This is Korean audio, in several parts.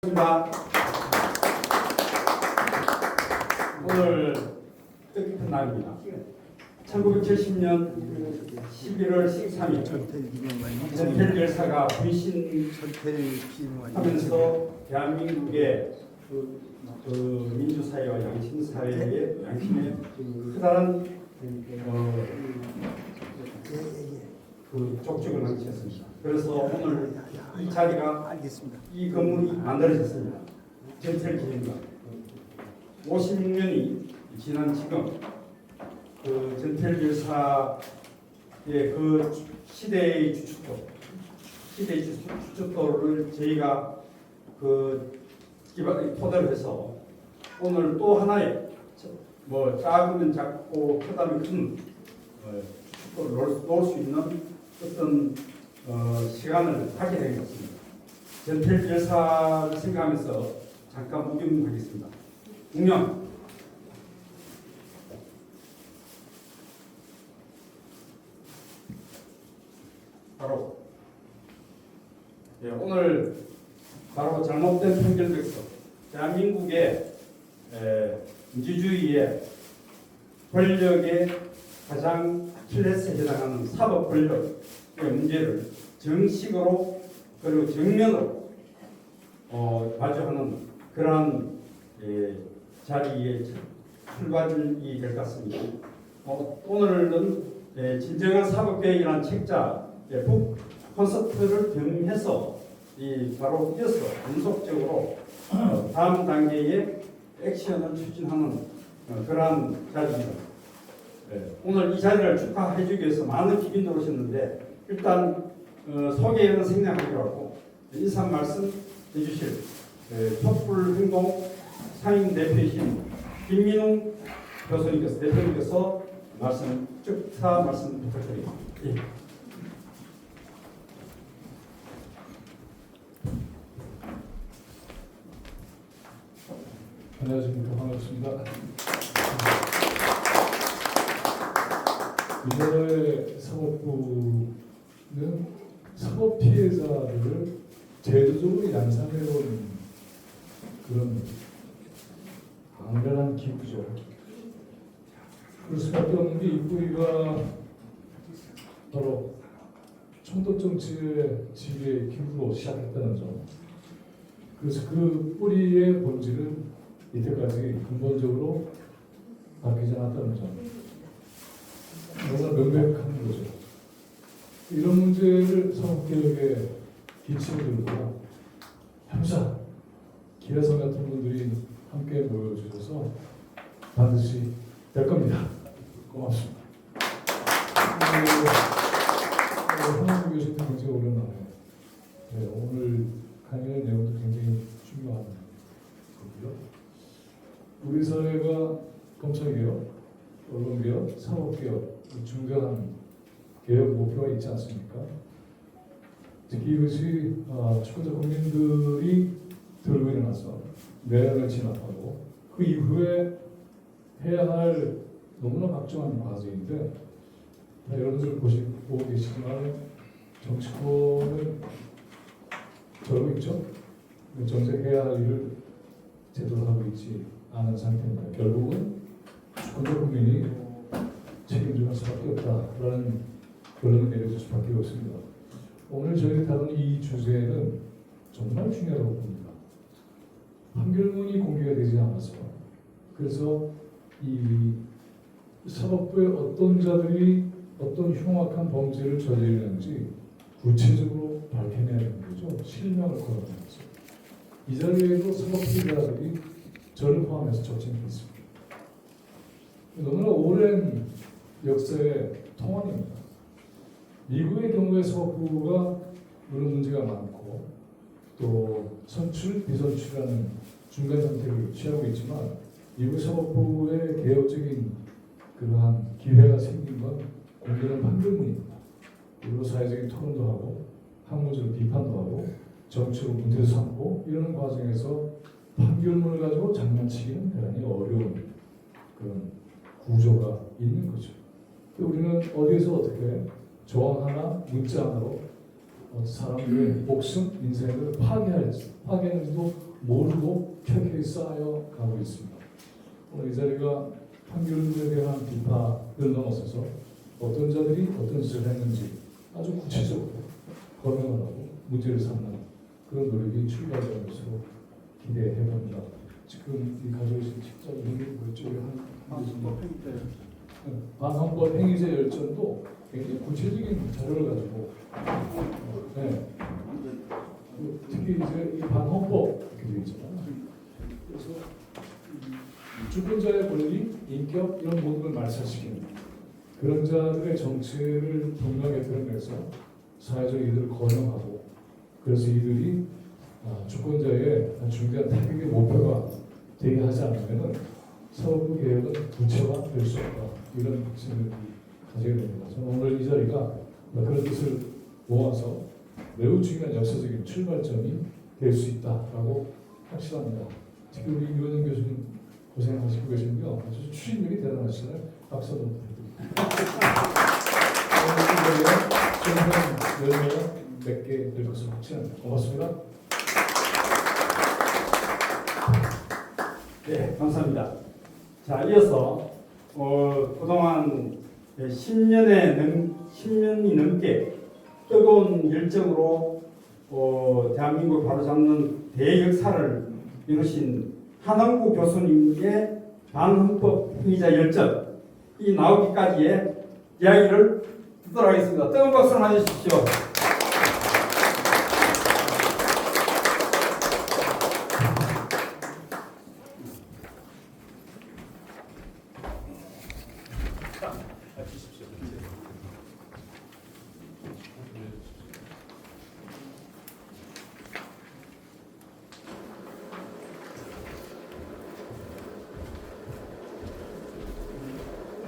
반갑습니다. 오늘 뜻깊은 날입니다. 1970년 11월 13일 전태일 열사가 분신하면서 대한민국의 민주사회와 양심사회의 양심의 크다란 족적을 만드셨습니다. 그래서 오늘 이 자리가 이 건물이 만들어졌습니다. 전태일 기념관 56년이 지난 지금 전태일 열사의 시대의 주춧돌을 저희가 토대로 해서 오늘 또 하나의 작으면 작고 크다면 큰 주춧돌을 놓을 수 있는 어떤 시간을 하게 된 것입니다. 전태일 열사를 생각하면서 잠깐 묵념하겠습니다. 묵념. 바로 오늘 바로 잘못된 편견백서, 대한민국의 민주주의의 권력의 가장 아킬레스에 해당하는 사법 권력의 문제를 정식으로 그리고 정면으로 마주하는 그러한 자리의 출발이 될 것 같습니다. 오늘은 진정한 사법개혁이라는 책자의 북 콘서트를 병해서 바로 이어서 연속적으로 다음 단계의 액션을 추진하는 그러한 자리입니다. 오늘 이 자리를 축하해 주기 위해서 많은 기빈들 오셨는데 일단 소개는 생략하기로 하고 인사 말씀 해주실 촛불행동 상임 대표이신 김민웅 대표님께서 축하 말씀 부탁드립니다. 예. 안녕하십니까. 반갑습니다. 이번에 사법부는 사법 피해자들을 제도적으로 양산해놓은 그런 강렬한 기구죠. 그럴 수밖에 없는 게 이 뿌리가 바로 총독 정치의 지휘의 기구로 시작했다는 점. 그래서 그 뿌리의 본질은 이때까지 근본적으로 바뀌지 않았다는 점. 너무나 명백한 거죠. 이런 문제를 사법개혁의 기치를 들고 형사, 기회성 같은 분들이 함께 모여주셔서 반드시 될 겁니다. 고맙습니다. 한국 교수님 굉장히 오랜만에 오늘 강의의 내용도 굉장히 중요한 거고요. 우리 사회가 검찰개혁, 언론개혁, 사법개혁 중대한 개혁 목표가 있지 않습니까? 특히 이것이 추구자 국민들이 들고 일어나서 내란을 진압하고 그 이후에 해야 할 너무나 막중한 과제인데 여러분들 보고 계시지만 정치권은 저러고 있죠? 정책해야 할 일을 제대로 하고 있지 않은 상태입니다. 결국은 추구자 국민이 책임질 수밖에 없다라는 결론을 내려줄 수밖에 없습니다. 오늘 저희가 다룬 이 주제는 정말 중요하다고 봅니다. 판결문이 공개가 되지 않아서 그래서 이 사법부의 어떤 자들이 어떤 흉악한 범죄를 저지르는지 구체적으로 밝혀내야 되는 거죠. 실명을 거론하면서 이 자리에도 사법 피해자들이 저를 포함해서 적힌 게 있습니다. 너무나 오랜 역사의 통원입니다. 미국의 경우에 사법부가 물론 문제가 많고 또 선출, 비선출이라는 중간 선택을 취하고 있지만 미국 사법부의 개혁적인 그러한 기회가 생긴 건 공개된 판결문입니다. 그리고 사회적인 토론도 하고 학문적인 비판도 하고 정치로 문제도 삼고 이러는 과정에서 판결문을 가지고 장난치기는 대단히 어려운 그런 구조가 있는 거죠. 우리는 어디에서 어떻게 조항 하나, 문자 하나로 사람들의 목숨, 인생을 파괴하였어요. 파괴하는데도 모르고 켜켜이 쌓여 가고 있습니다. 오늘 이 자리가 판결에 대한 비판을 넘어서서 어떤 자들이 어떤 짓을 했는지 아주 구체적으로 거명을 하고 문제를 삼는 그런 노력이 출발된 것으로 기대해 봅니다. 지금 이 가져오신 책자 이름이 뭐였죠? 반헌법 행위제 열전도 굉장히 구체적인 자료를 가지고 네. 특히 이제 이 반헌법 이렇게 되어 있잖아요. 그래서 주권자의 권리, 인격 이런 모든 걸 말살시키는 그런 자들의 정체를 분명하게 드러내서 사회적 이들을 거명하고 그래서 이들이 주권자의 중대한 타격의 목표가 되게 하지 않으면 서부 개혁은 구체화될 수 없다 이런 확신을 가지게 됩니다. 저는 오늘 이 자리가 그런 뜻을 모아서 매우 중요한 역사적인 출발점이 될 수 있다라고 확신합니다. 특히 우리 유원영 교수님 고생하시고 계시고요. 아주 추진력이 대단하시네요. 박수 한번 부탁드립니다. 오늘 열매가 몇 개 될 것을 확신합니다. 고맙습니다. 네, 감사합니다. 자, 이어서 그동안 10년이 넘게 뜨거운 열정으로 대한민국을 바로잡는 대역사를 이루신 한항구 교수님의 반헌법 행위자 열정 이 나오기까지의 이야기를 듣도록 하겠습니다. 뜨거운 박수를 맞으십시오.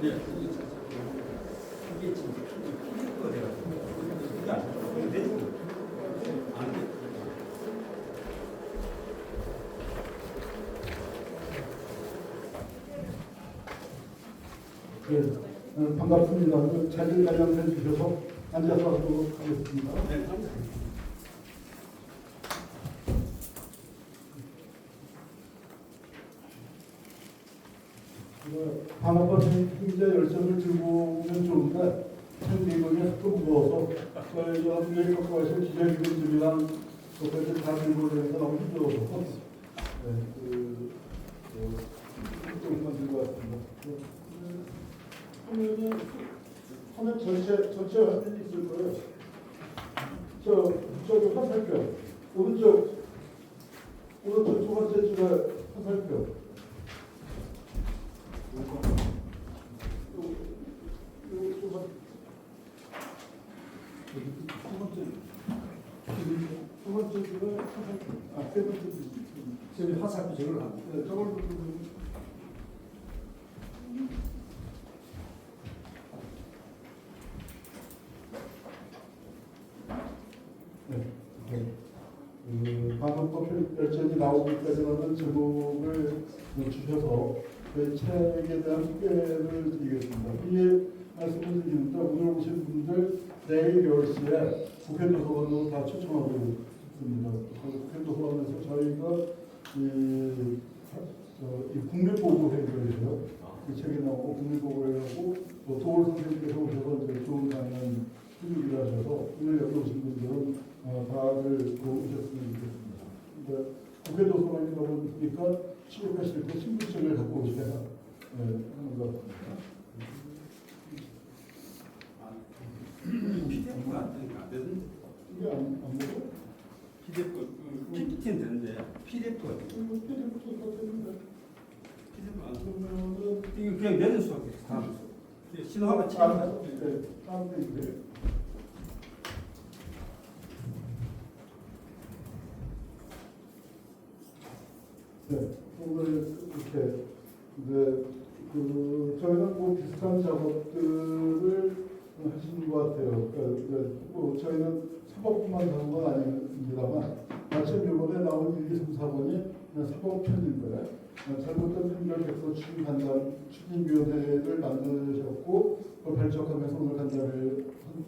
네, 이게 지금 PDF가 돼가지고 이게 안 되죠? 안 돼. 네, 반갑습니다. 자리를 마련해 주셔서 앉아서 하도록 하겠습니다. 네, 반헌법 행위자 열정을 들고 오면 좋은데 생기곤이 하도 무거워서 저희 여러분들이 갖고 와서 기자님들이랑 그것까지 다 들고 다니면서 너무 힘들어서 조금만 들고 왔습니다. 화면 전체 화면이 있을 거예요. 저기 화살표 오른쪽 두 번째 줄에 화살표. 두 번째 줄에 세 번째 저기 화살표 저걸 하고. 네, 저걸 반헌법 열전이 나오기까지는 제목을 주셔서 그 책에 대한 소개를 드리겠습니다. 이 말씀을 드리는데 오늘 오신 분들 내일 10시에 국회도서관으로 다 초청하고 있습니다. 국회도서관에서 저희가 이 국립보고회를 해요. 이 책에 나오고 국립보고회를 하고 도올 선생님께서 오셔서 이제 좋은 강연 해주기로 하셔서 오늘 여기 오신 분들은 다들 오셨으면 좋겠습니다. 그러니까 국회도서관이다 보니까 취업하실 때 신분증을 갖고 오셔야 하는 것 같습니다. PDF가 안 되니까 안 되는데. 이게 안 보고? PDF, PPT는 되는데 PDF가 안 돼. PDF가 되는데 PDF가 안 돼. 그러면은 이거 그냥 내는 수밖에 없어. 신호하고 치는 다음 페이지에 네, 오늘 이렇게 이제 저희는 뭐 비슷한 작업들을 하신 것 같아요. 뭐 저희는 사법부만 하는 건 아닙니다만 마침 이번에 나온 1, 2, 3, 4번이 사법편인데 잘못된 판결 객서 추진위원회를 만드셨고 그걸 발족하면서 오늘 간담회를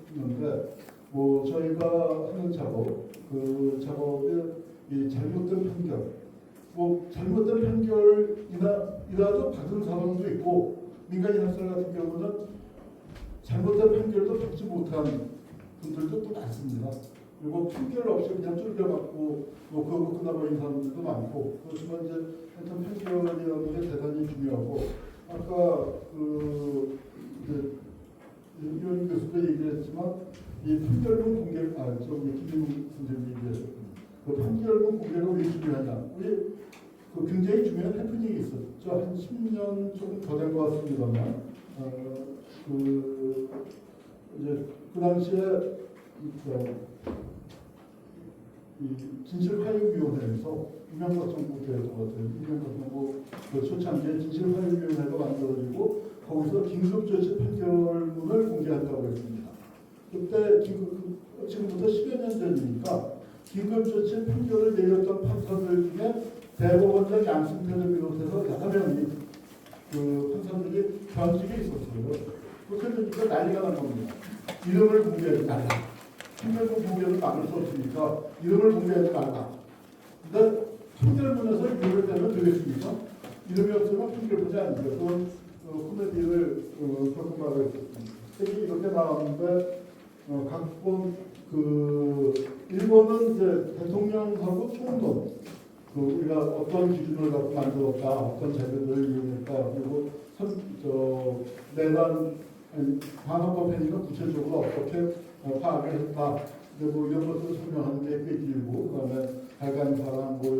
했는데 뭐 저희가 하는 작업 그 작업이 이 잘못된 판결 뭐 잘못된 판결이라도 받은 사람도 있고 민간인 학살 같은 경우는 잘못된 판결도 받지 못한 분들도 또 많습니다. 그리고 판결 없이 그냥 쫄겨받고 뭐 그거 끝나버린 사람들도 많고 그렇지만 이제 하여튼 판결이라는 게 대단히 중요하고 아까 그 이제 이현 교수도 얘기했지만 이 판결문 공개 김진웅 선생님이 얘기하셨군요. 그 판결문 공개가 왜 중요하냐? 우리 그 굉장히 중요한 해프닝이 있었죠. 한 10년 조금 더 된 것 같습니다만 이제 그 당시에 이 진실화해위원회에서 이명박 정부 때였던 것 같아요. 이명박 정부 그 초창기에 진실화해위원회가 만들어지고 거기서 긴급조치 판결문을 공개한다고 했습니다. 그때 지금부터 10여 년 전이니까 긴급조치 판결을 내렸던 판사들 중에 대법원장 양승태를 비롯해서 여러 명이 그 판사들이 변직에 있었어요. 그러니까 난리가 난 겁니다. 이름을 공개하지 말라. 판결문 공개를 막을 수 없으니까 이름을 공개하지 말라. 근데 판결문에서 이름을 대면 되겠습니까? 이름이 없으면 판결문이 아니죠. 그건 코미디를 조금 말했었습니다. 책이 이렇게 나왔는데 각본 일본은 이제 대통령하고 총론 우리가 어떤 기준을 갖고 만들었다, 어떤 자료들을 이용했다, 그리고 내란 방어법회니까 구체적으로 어떻게 파악을 했다. 그리고 이런 것들을 설명하는 게 꽤 길고, 그다음에 발간 사람, 또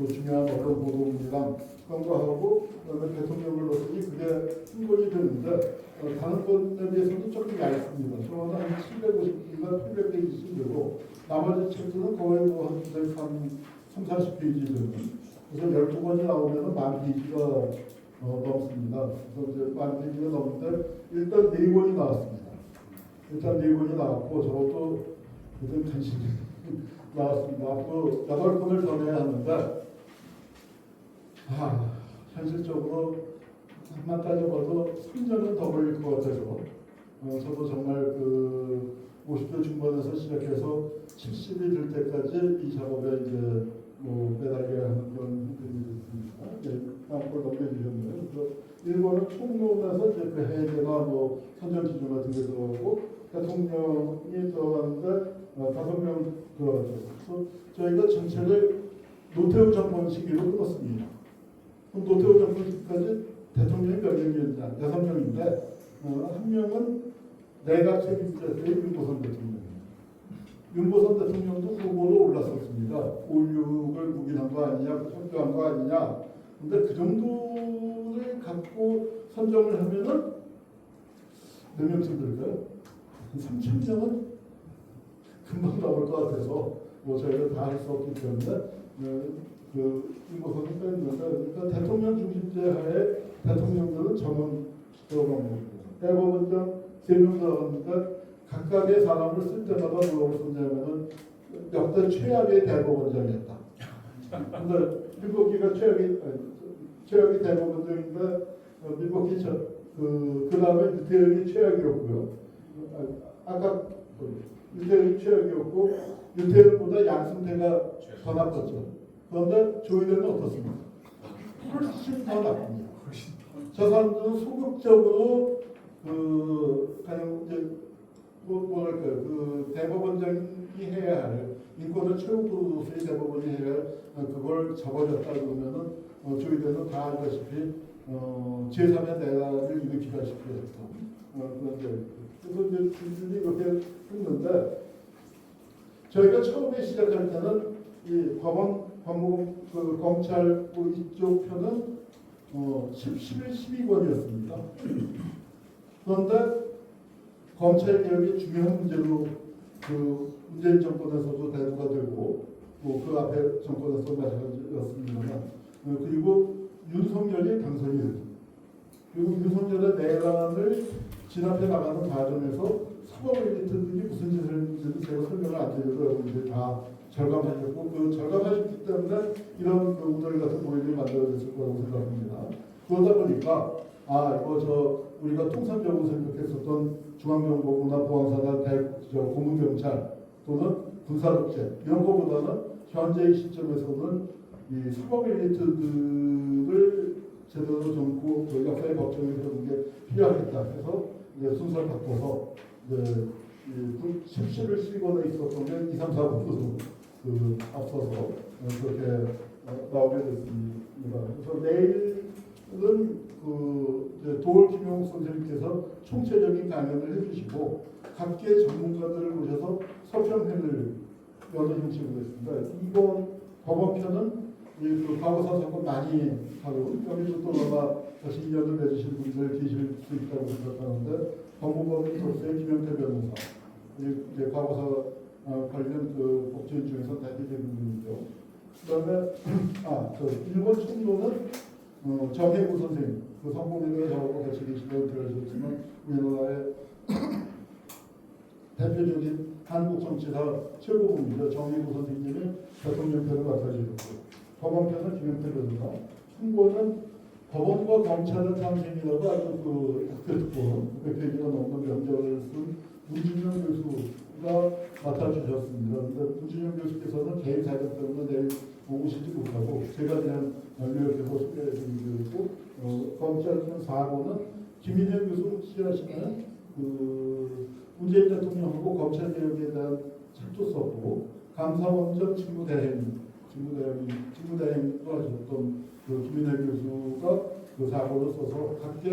중요한 언론 보도입니다. 그런 거 하고, 그다음에 대통령을 넣었으니 그게 승권이 되는데, 다른 것에 비해서도 조금 얇습니다. 저는 한 750페이지가 800페이지씩 되고, 나머지 책들은 거의 뭐 한 30-40페이지 되는. 그래서 12권이 나오면 10,000페이지가 넘습니다. 그래서 이제 10,000페이지가 넘는데, 일단 4권이 나왔습니다. 일단 4권이 나왔고, 저것도 일단 간신히 나왔습니다. 앞으로 8권을 더 내야 하는데, 현실적으로 한만 따져봐도 3년은 더 걸릴 것 같아서 저도 정말 50대 중반에서 시작해서 70이 될 때까지 이 작업에 이제 매달려야 하는 그런 형편이 됐습니다. 다음 걸 넘겨주셨네요. 그래서 일본은 총론에서 이제 그 해제나 선정 기준 같은 게 들어가고 대통령이 들어가는데 5명 들어가죠. 그래서 저희가 전체를 노태우 정권 시기로 끊었습니다. 그럼 노태우 정권 시기까지 대통령이 몇 명이었냐? 6명인데 한 명은 내각 책임자의 윤보선 대통령입니다. 윤보선 대통령도 후보로 올랐었습니다. 5.16을 묵인한 거 아니냐, 선교한 거 아니냐. 근데 그 정도를 갖고 선정을 하면은 몇 명쯤 될까요? 한 3,000명은 금방 나올 것 같아서 저희가 다 할 수 없기 때문에 윤보선이 뺐는데 그러니까 대통령 중심제 하에 대통령들은 정원 들어간 겁니다. 대법원장 3명 들어갔는데 각각의 사람을 쓸 때마다 뭐라고 썼냐면은 역대 최악의 대법원장이었다. 근데 밀보기가 최악의 대법원장인데 밀보기 그 다음에 유태현이 최악이었고요. 아까 유태현이 최악이었고 유태현보다 양승태가 더 나빴죠. 그런데 조희대는 어떻습니까? 훨씬 더 나쁩니다. 저 사람들은 소극적으로 그냥 이제 대법원장이 해야 할 인권을 최우로서의 대법원이 해야 할 그걸 잡아줬다 그러면은 조희대는 다 알다시피 제3의 내란을 일으키다시피 했던 그런데 그래서 이제 줄줄이 이렇게 했는데 저희가 처음에 시작할 때는 이 검찰 이쪽 편은 11, 12권이었습니다. 그런데 검찰개혁의 중요한 문제로 문재인 정권에서도 대두가 되고 그 앞에 정권에서 마찬가지였습니다만 그리고 윤석열이 당선이 되죠. 그리고 윤석열의 내란을 진압해 나가는 과정에서 사법 엘리트들이 무슨 짓을 했는지도 제가 설명을 안 드려도 여러분들이 다 절감하셨고 절감하셨기 때문에 이런 오늘 같은 모임이 만들어졌을 거라고 생각합니다. 그러다 보니까 우리가 통상적으로 생각했었던 중앙정보부나 보안사나 고문경찰 또는 군사독재 이런 것보다는 현재의 시점에서는 이 사법 엘리트들을 제대로 좀 그 역사의 법정에 세우는 게 필요하겠다 해서 이제 순서를 바꿔서 이제 실시를 쓰거나 있었던 게 2, 3, 4부도 그 앞서서 그렇게 나오게 됐습니다. 그래서 내일은 그 이제 도올 김용 선생님께서 총체적인 강연을 해주시고 각계 전문가들을 모셔서 서평회를 여러 형식으로 했습니다. 이번 법원편은 그 과거사 사건 많이 하고 여기도 또 아마 다시 인연을 맺으실 분들 계실 수 있다고 생각하는데 법무법인 소수의 김영태 변호사 이제 과거사 관련 그 법조인 중에서 대표적인 분이죠. 그다음에 저 일본 총로는 정혜구 선생님 그 성공회가 저하고 같이 계시다고 들으셨지만 우리나라의 대표적인 한국 정치사 최고봉이죠. 정혜구 선생님이 대통령편을 맡아주셨고 법원편은 김영태 변호사, 홍보는 법원과 검찰의 탄생이라고 아주 그 독특한 100페이지가 넘는 명작을 쓴 문준영 교수가 맡아주셨습니다. 그런데 문준영 교수께서는 개인 사정 때문에 내일 오시지 못하고 제가 그냥 요약해서 소개해드리고 검찰편 4호는 김인현 교수 시하시는 그 문재인 대통령하고 검찰개혁에 대한 착도서고 감사원장 직무대행도 하셨던 그 김인현 교수가 그 사고를 써서 각계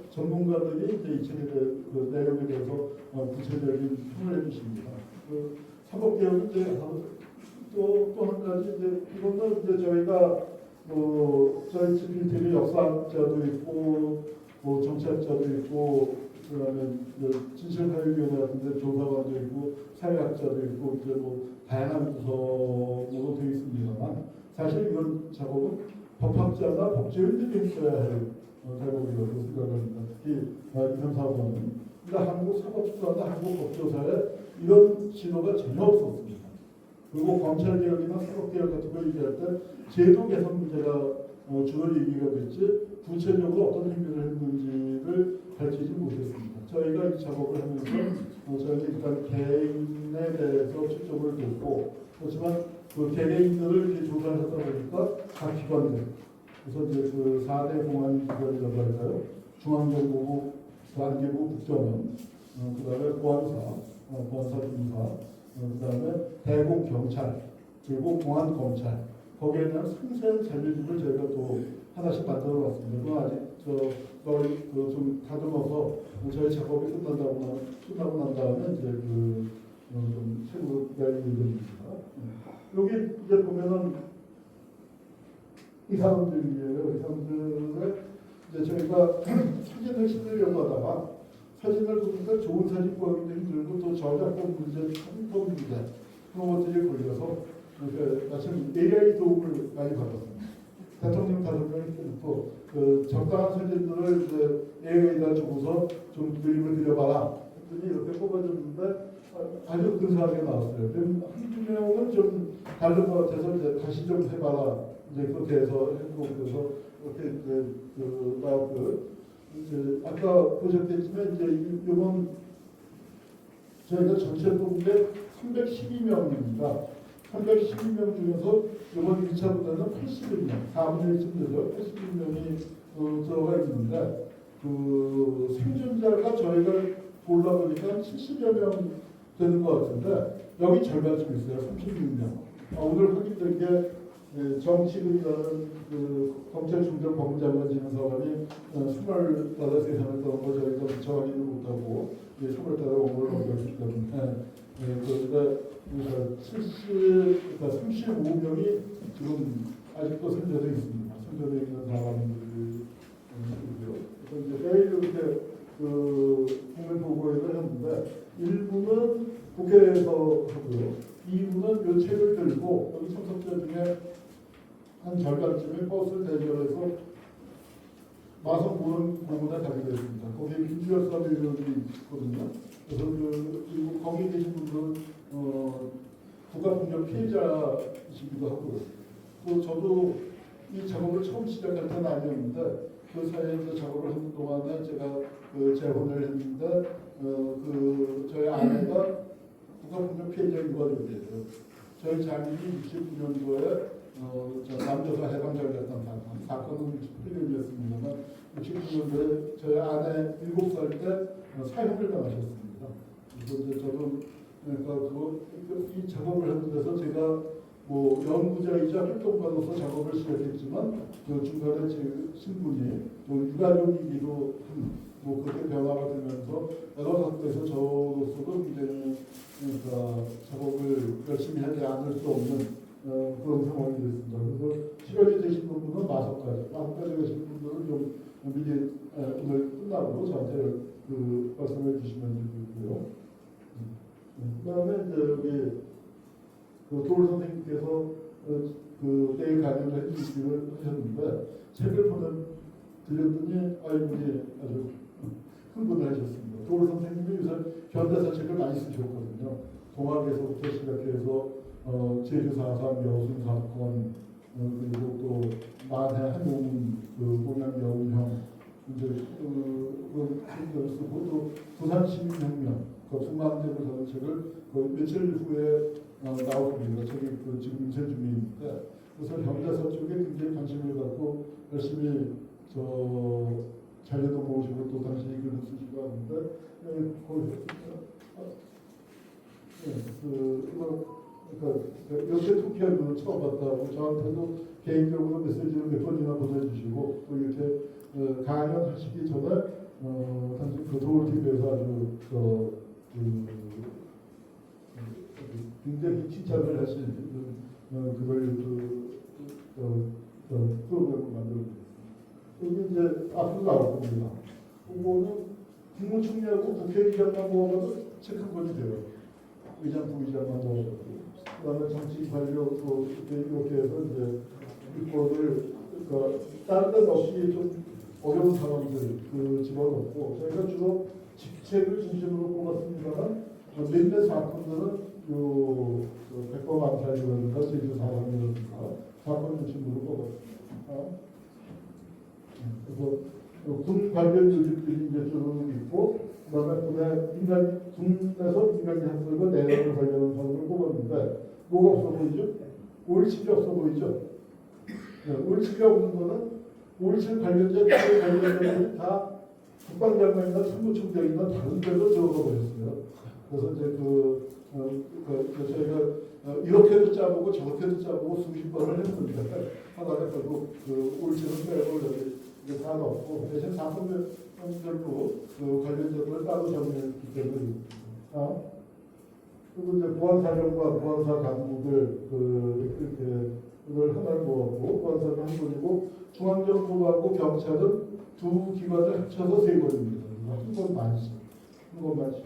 전문가들이 이제 이 책에 대해 그 내용에 대해서 구체적인 평을 해주십니다. 그 사법개혁은 이제 또 한 가지 이제 이거는 이제 저희가 저희 집필팀의 역사학자도 있고 정치학자도 있고 그다음에 진실사회위원회 같은데 조사관도 있고 사회학자도 있고 이제 다양한 부서로 되어 있습니다만 사실 이런 작업은 법학자나 법조인들이 했어야 할 작업이라고 생각합니다. 특히 2, 3, 4번은 그러니까 한국 사법수사나 한국 법조사에 이런 지도가 전혀 없었습니다. 그리고 검찰개혁이나 사법개혁 같은 거 얘기할 때 제도 개선 문제가 주요 얘기가 됐지 구체적으로 어떤 행위를 했는지를 밝히지 못했습니다. 저희가 이 작업을 하면서 저희는 일단 개인에 대해서 초점을 뒀고 그렇지만 그 개개인들을 이렇게 조사를 하다 보니까 각 기관들 그래서 이제 그 4대 공안기관이라고 할까요? 중앙정보부, 안개부, 국정원, 그다음에 보안사, 보안사, 그다음에 대공경찰, 그리고 공안검찰 거기에 대한 상세한 자료집을 저희가 또 하나씩 만들어봤습니다. 그건 아직 좀 다듬어서 저희 작업이 끝나고 난 다음에 이제 좀 책으로 낼 예정입니다. 여기 이제 보면은 이 사람들이에요. 이 사람들을 이제 저희가 사진을 실으려고 하다가 사진을 보니까 좋은 사진 구하기도 힘들고 또 저작권 문제, 창법 문제 그런 것들이 걸려서 마침 AI 도움을 많이 받았습니다. 대통령 5명이 때부터 그 적당한 사진들을 이제 AI에다 주고서 좀 그림을 그려봐라 했더니 이렇게 뽑아줬는데 아주 근사하게 나왔어요. 한두 명은 좀 다른 것 같아서 이제 다시 좀 해봐라 이제 그렇게 해서 했고 그래서 이렇게 이제 나왔고 이제 아까 보셨겠지만 이제 이번 저희가 전체 뽑은 게 312명입니다. 312명 중에서 이번 1차 부대는 81명, 4분의 1쯤 되죠. 81명이 들어가 있는데 그 생존자가 저희가 골라보니까 70여 명 되는 것 같은데 여기 절반쯤 있어요. 36명. 오늘 확인된 게 정치근이라는 그 검찰 중장 법무장관 지낸 사람이 25세상을 떠난 거 저희가 미처 확인을 못하고 25달에 온 걸로 넘겼기 때문에 그러니까 35명이 지금 아직도 선정돼 있습니다. 선정돼 있는 사람들이고요. 그래서 이제 매일 이렇게 국민 보고회를 했는데 일부는 국회에서 하고요. 2부는 이 책을 들고 여기 참석자 중에 한 절반쯤이 버스를 대절해서 마성 보건에 가게 됐습니다. 거기에 김주열 사무위원이 있거든요. 그래서 그리고 거기 계신 분들은 국가폭력 피해자이시기도 하고요. 또 저도 이 작업을 처음 시작할 때는 아니었는데 그 사이에 작업을 하는 동안에 제가 재혼을 했는데 저희 아내가 국가폭력 피해자 유가족이에요. 저희 자식이 69년도에 남조사 해방절이었던 사건은 67년이었습니다만 69년도에 저희 아내 7살 때 사형을 당하셨습니다. 그래서 이제 저도 그러니까 이 작업을 하는 데서 제가 뭐 연구자이자 활동가로서 작업을 시작했지만 그 중간에 제 신분이 또 유가족이기도 뭐 그렇게 변화가 되면서 여러 각도에서 저로서도 굉장히 그러니까 작업을 열심히 하지 않을 수 없는 그런 상황이 됐습니다. 그래서 시간이 되신 분은 마석까지 가신 분들은 좀 미리 오늘 끝나고 저한테 그 말씀해 주시면 되고요. 그다음에 이제 여기 그 도울 선생님께서 그 내일 강연을 해주시기를 하셨는데 책을 보내드렸더니 아이분이 아주 흥분을 하셨습니다. 도울 선생님이 요새 현대사 책을 많이 쓰셨거든요. 동학에서부터 시작해서 제주 4.3 여순 사건 그리고 또 만해 한용운 그 공양 여운형 이제 그런 책들을 쓰고 또 부산 시민혁명 그 북망제를 하는 책을 그 며칠 후에 나왔습니다. 책이 그 지금 인쇄 중인데 그래서 현대사 쪽에 굉장히 관심을 갖고 열심히 자료도 모으시고 또 당신이 글을 쓰시고 하는데 그러니까 이렇게 투피하는 처음 봤다고 저한테도 개인적으로 메시지를 몇 번이나 보내주시고 또 이렇게 강연하시기 전에 당시 그 서울TV에서 아주 굉장히 칭찬을 하신 그걸 프로그램을 만들어드렸습니다. 여기 이제 앞으로 나올 겁니다. 그거는 국무총리하고 국회의장만 모아봐도 책 한 권이 돼요. 의장, 부의장만 모아봐도. 그다음에 정치 관료 이렇게 해서 이제 이거를 그러니까 다른 데 없이 좀 어려운 사람들 집어넣고 저희가 주로 직책을 중심으로 뽑았습니다만 몇몇 사건들은 백범 암살이라든가 제주 사람이라든가 사건 중심으로 뽑았습니다. 그래서 군 관련 요직들이 이제 쭉 있고 그다음에 군에서 민간인 학설과 내란을 관련한 사람을 뽑았는데 뭐가 없어 보이죠? 5.17이 없어 보이죠? 5.17이 없는 거는 5.17 관련자들이 다 국방장관이나 참모총장이나 다른 데로 들어가 버렸어요. 그래서 이제 저희가 이렇게도 짜보고 저렇게도 짜보고 수십 번을 했는데 하다가 결국 5.17은 빼고 여기 다 넣고 대신 사건별로 관련자들을 따로 정리했기 때문에 그리고 이제 보안사령과 보안사 강국을 이렇게 그걸 하나를 모았고 보안사는 한 권이고 중앙정보하고 경찰은 두 기관을 합쳐서 세 권입니다. 한 권만씩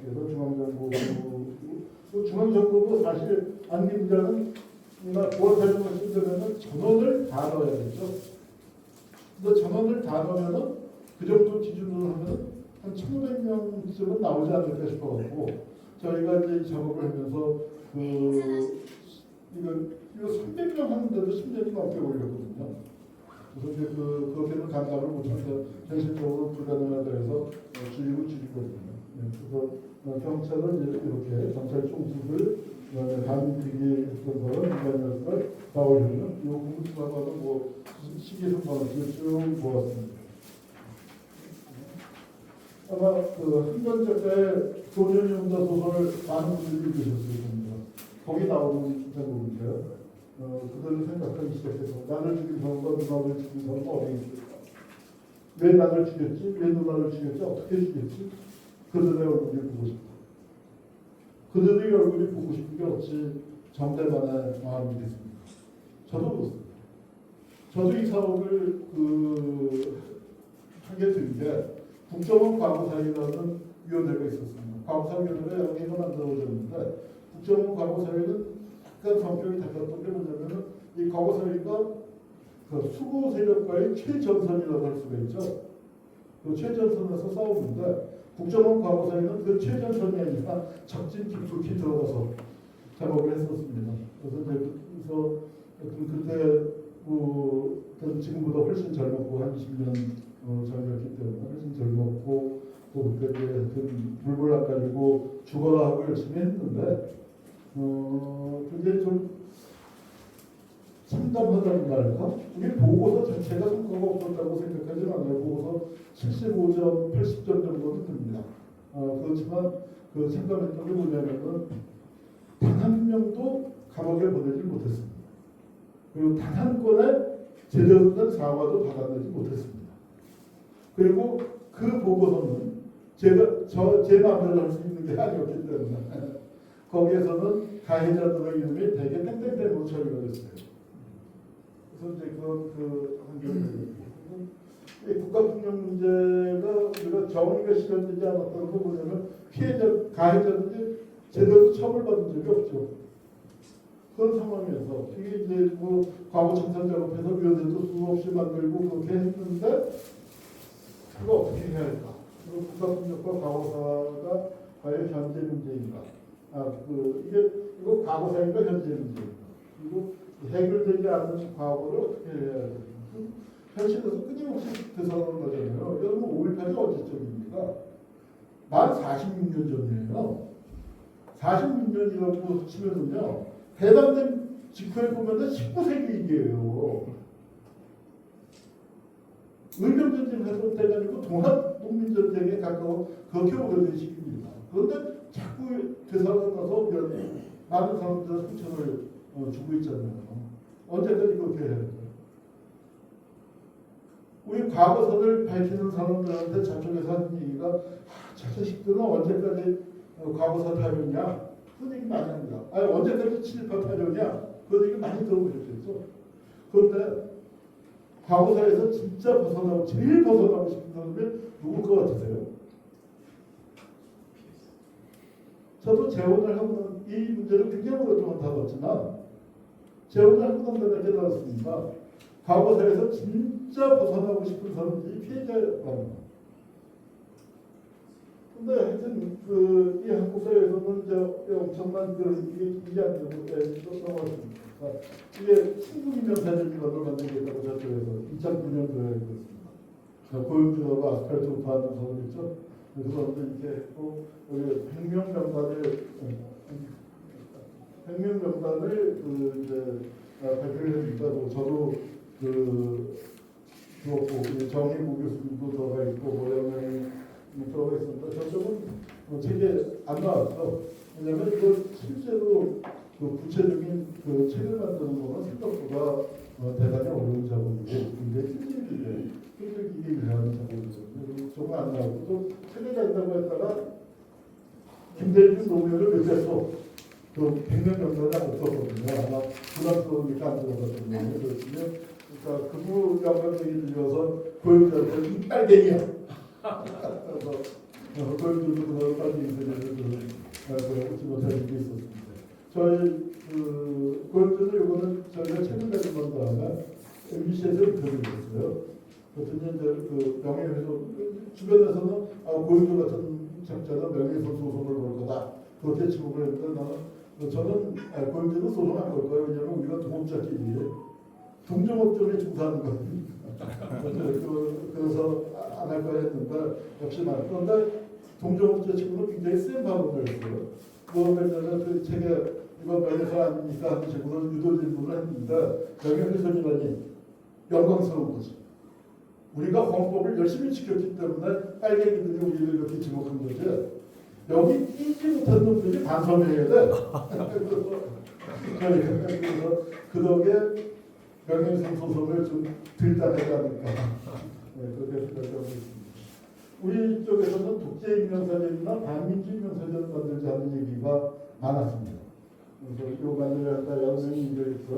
해서 중앙정보부 사실 안기부장은 보안사령을 쓰려면 전원을 다 넣어야겠죠. 근데 전원을 다 넣으면은 그 정도 기준으로 하면 한 1,500명쯤은 나오지 않을까 싶어갖고 저희가 이제 이 작업을 하면서 이거 300명 하는데도 10년이 넘게 걸렸거든요. 그래서 이제 그렇게는 감당을 못하는데 현실적으로 불가능하다 해서 줄이거든요. 그래서 경찰은 이렇게 경찰 총수들, 반민특위 했던 사람, 민간인을 다 올리면 이 공무수사관은 뭐 시기상관없이 쭉 모았습니다. 아마 한전 작가의 소년용자 소설 많은 분들이 읽으셨을 겁니다. 거기 나오는 대목인데요. 그들은 생각하기 시작해서 나를 죽인 사람과 누나를 죽인 사람은 어디 있을까? 왜 나를 죽였지? 왜 누나를 죽였지? 어떻게 죽였지? 그들의 얼굴이 보고 싶다. 그들의 얼굴이 보고 싶은 게 어찌 정대만의 마음이겠습니까? 저도 그렇습니다. 저도 이 사업을 하게 된 게 국정원 과거사위라는 위원회가 있었습니다. 과거사위원회가 여기가 만들어졌는데 국정원 과거사위는 약간 성격이 달랐던 게 뭐냐면은 이 과거사위가 수구 세력과의 최전선이라고 할 수가 있죠. 그 최전선에서 싸우는데 국정원 과거사위는 그 최전선이 아니라 적진 깊숙이 들어가서 작업을 했었습니다. 그래서 그때 지금보다 훨씬 젊었고 한 20년 전이었기 때문에 훨씬 젊었고 또 그때 하여튼 불불 낚아지고 죽어라 하고 열심히 했는데 그게 좀 상담하다는 말까? 우리 보고서 자체가 성과가 없었다고 생각하지는 않아요. 보고서 75점, 80점 정도는 듭니다. 그렇지만 그 상담했던 게 뭐냐면은 단 한 명도 감옥에 보내지 못했습니다. 그리고 단 한 건의 제대로 된 사과도 받아내지 못했습니다. 그리고 그 보고서는 제 마음대로 할 수 있는 게 아니었기 때문에 거기에서는 가해자들의 이름이 대개 땡땡땡으로 처리가 됐어요. 그래서 이제 그 국가폭력 문제가 우리가 정의가 실현되지 않았다는 거 보냐면 가해자들이 제대로 처벌받은 적이 없죠. 그런 상황에서 이게 이제 뭐 과거 청산 작업해서 위원회도 수없이 만들고 그렇게 했는데 그거 어떻게 해야 할까? 그리고 국가폭력과 과거사가 과연 현재 문제인가? 이거 과거사인가 현재 문제인가? 그리고 해결되지 않는 과거를 어떻게 해야 할까? 현실에서 끊임없이 되살아나는 거잖아요. 여러분 5.18이 언제적입니까? 만 46년 전이에요. 46년이라고 치면은요. 해당된 직후에 보면은 19세기 얘기예요. 의병전쟁 해서 때가지고 동학농민전쟁에 가까운 그렇게 오래된 시기입니다. 그런데 자꾸 되살아나서 많은 사람들 상처를 주고 있잖아요. 언제까지 그렇게 해야 될까요? 우리 과거사를 밝히는 사람들한테 저쪽에서 하는 얘기가 저 자식들은 언제까지 과거사 타령이냐? 그런 얘기 많이 합니다. 아니 언제까지 친일파 타령이냐? 그런 얘기 많이 들어보셨겠죠? 그런데 과거사에서 진짜 벗어나고 제일 벗어나고 싶은 사람이 누굴 것 같으세요? 저도 재혼을 하고 이 문제를 굉장히 오랫동안 다뤘지만 재혼을 하고 난 다음에 깨달았습니다. 과거사에서 진짜 벗어나고 싶은 사람들이 피해자라는. 근데 하여튼 이 한국 사회에서는 엄청난 이게 안 되고 넘어갔습니다. 이게 친구인명사전이라는 걸 만들겠다고 저쪽에서 2009년도에 그랬습니다. 고용주하고 아스팔트 오파하는 사람 있죠. 그래서 이렇게 했고 여기 100명 명단을 이제 발표를 했습니다. 저도 그렇고 정의구 교수님도 들어가 있고 모양이 들어가 있습니다. 저쪽은 책에 안 나왔어. 왜냐하면 이거 실제로 구체적인 책을 만드는 거는 생각보다 대단히 어려운 작업이고 굉장히 힘들게 일을 하는 작업이거든요. 저거 안 나오고 또 책을 간다고 했다가 김대중 노무현을 몇 했어. 100명 정도는 없었거든요. 아마 부담스러우니까 안 들어갔거든요. 그러니까 그부 양반 얘기 들려서 고용자한테 빨갱이야. 그래서 고용주도 그걸 빨갱이 소리를 웃지 못할 일이 있었습니다. 저희 고용주는 이거는 저희가 책을 내는 건 다음에 MBC에서 인터뷰를 했어요. 그랬더니 이제 명예훼손 주변에서는 고용주 같은 작자는 명예훼손 소송을 걸 거다. 그렇게 지목을 했는데 저는 고용주는 소송 안 걸 거예요. 왜냐하면 우리가 동업자끼리 동종업종에 종사하는 거거든요. 그래서 안 할 거야 했는데 역시나 그런데 동종업자 친구는 굉장히 센 발언을 했어요. 그 책에 이거 명예훼손 아닙니까 하는 식으로 유도 질문을 했는데 명예훼손이라니 영광스러운 거지. 우리가 헌법을 열심히 지켰기 때문에 빨갱이들이 우리를 이렇게 지목한 거지. 여기 끼지 못한 놈들이 반성해야 돼. 그래서 그 덕에 명예훼손 소송을 좀 들다하지 않을까. 그렇게 생각하고 있습니다. 우리 쪽에서는 독재인명사전이나 반민주인명사전을 만들자 하는 얘기가 많았습니다. 그래서 이거 만들어야 한다 여러 명이 얘기했어.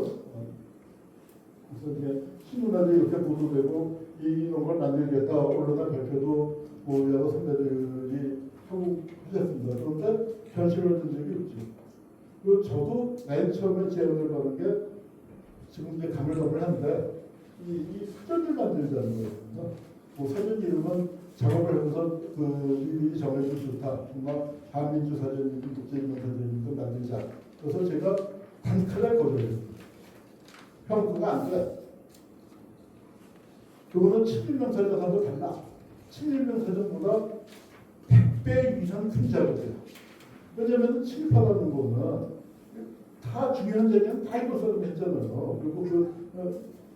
그래서 이제 신문에도 이렇게 보도되고 이런 걸 만들겠다 언론에 발표도 뭐 여러 선배들이 하고 하셨습니다. 그런데 현실을 든 적이 없죠. 그리고 저도 맨 처음에 제안을 받은 게 지금 이제 가물가물한데 이 사전을 만들자는 거였거든요. 뭐 사전 이름은 작업을 하면서 일일이 정해도 좋다. 정말 반민주 사전이든 독재인명 사전이든 만들자. 그래서 제가 단칼에 거절했습니다. 형 그거 안 돼. 그거는 친일명 사전하고 달라. 친일명 사전보다 100배 이상 큰 작업이야. 왜냐하면 친일파라는 거는 다 중요한 얘기는 다 이것으로 했잖아요. 그리고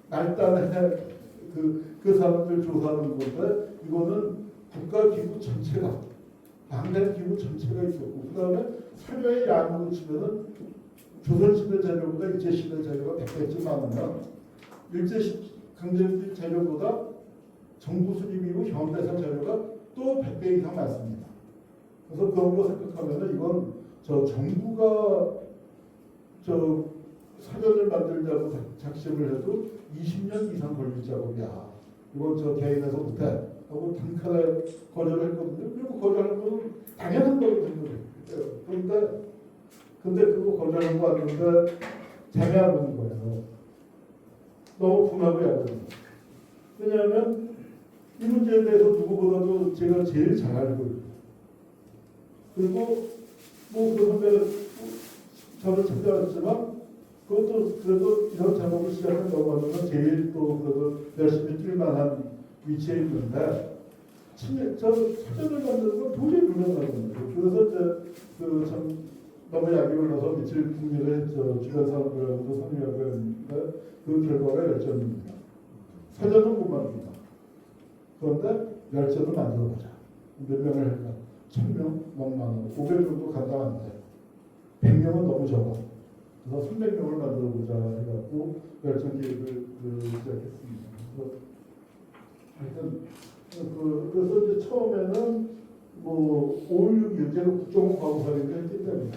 말단에 그 사람들 조사하는 건데 이거는 국가기구 전체가 방대기구 전체가 있었고 그 다음에 사료의 양으로 치면은 조선시대 재료보다 일제시대 재료가 100배쯤 많으면 일제강점기 재료보다 정부 수립 이후 현대사 재료가 또 100배 이상 많습니다. 그래서 그런 거 생각하면은 이건 저 정부가 저 사전을 만들자고 작심을 해도 20년 이상 걸릴 작업이야. 이건 저 개인에서 못해. 하고 단칼에 거절을 했거든요. 그리고 거절한 건 당연한 거거든요. 근데 그거 거절한 거 아닌데 재미하는 거예요. 너무 분하고 야거든요. 왜냐하면 이 문제에 대해서 누구보다도 제가 제일 잘 알고 있고 그리고 뭐 그 선배는 저를 찾아왔지만 그것도 그래도 이런 작업을 시작한다고 하면 제일 또 그래도 열심히 뛸 만한 위치에 있는데 저 사전을 만드는 건 도저히 불가능하거든요. 그래서 그참 너무 약이 올라서 며칠 국민을 주변 사람들하고도 상의하고 했는데 그 결과가 열전입니다. 사전은 못 만듭니다. 그런데 열전을 만들어보자. 몇 명을 할까? 1000명, 10,000명, 500 정도 간다는데 100명은 너무 적어. 그래서 300명을 만들어보자 해갖고 열전 계획을 시작했습니다. 그래서 하여튼 그래서 이제 처음에는 뭐 5.16 유죄로 국정원 과거사를 했기 때문에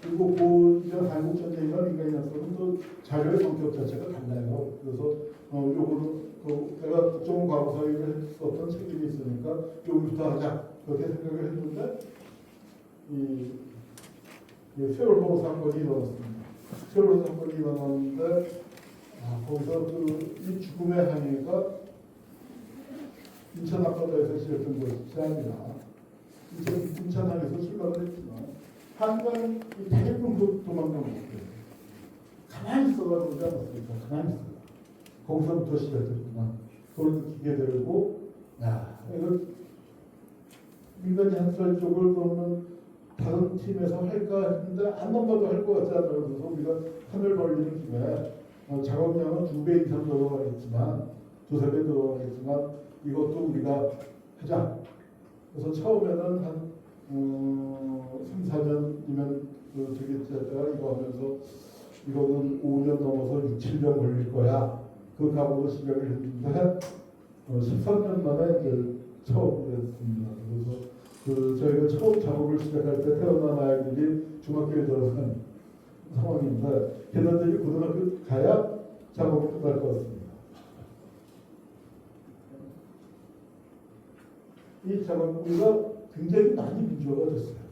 그리고 그 한국전쟁이나 민간인학설은 또 자료의 성격 자체가 달라요. 그래서 요거는 내가 국정원 과거사를 했었던 책임이 있으니까 여기부터 하자 그렇게 생각을 했는데 이 세월호 사건이 일어났습니다. 세월호 사건이 일어났는데 거기서 이 죽음의 항해가 인천 앞바다에서 시작된 것이 아니라 인천항에서 출발을 했지만 한강 대륙으로 도망간 거예요. 가만히 있어가지고 그러지 않았습니까? 가만히 있어요. 거기서부터 시작됐구나. 그걸 느끼게 되고 이거 민간인 학살 쪽을 그러면 다른 팀에서 할까 했는데 안만 봐도 할 것 같지 않아요. 그래서 우리가 판을 벌리는 김에 작업량은 2배 이상 들어가겠지만 2~3배 들어가겠지만 이것도 우리가 하자. 그래서 처음에는 한 3~4년이면 되겠다가 이거 하면서 이거는 5년 넘어서 6~7년 걸릴 거야. 그 각오로 시작을 했는데 13년 만에 이제 처음 됐습니다. 그래서 저희가 처음 작업을 시작할 때 태어난 아이들이 중학교에 들어간 상황인데 걔네들이 고등학교 가야 작업이 끝날 것 같습니다. 이 작업부가 굉장히 많이 민주화가 됐어요.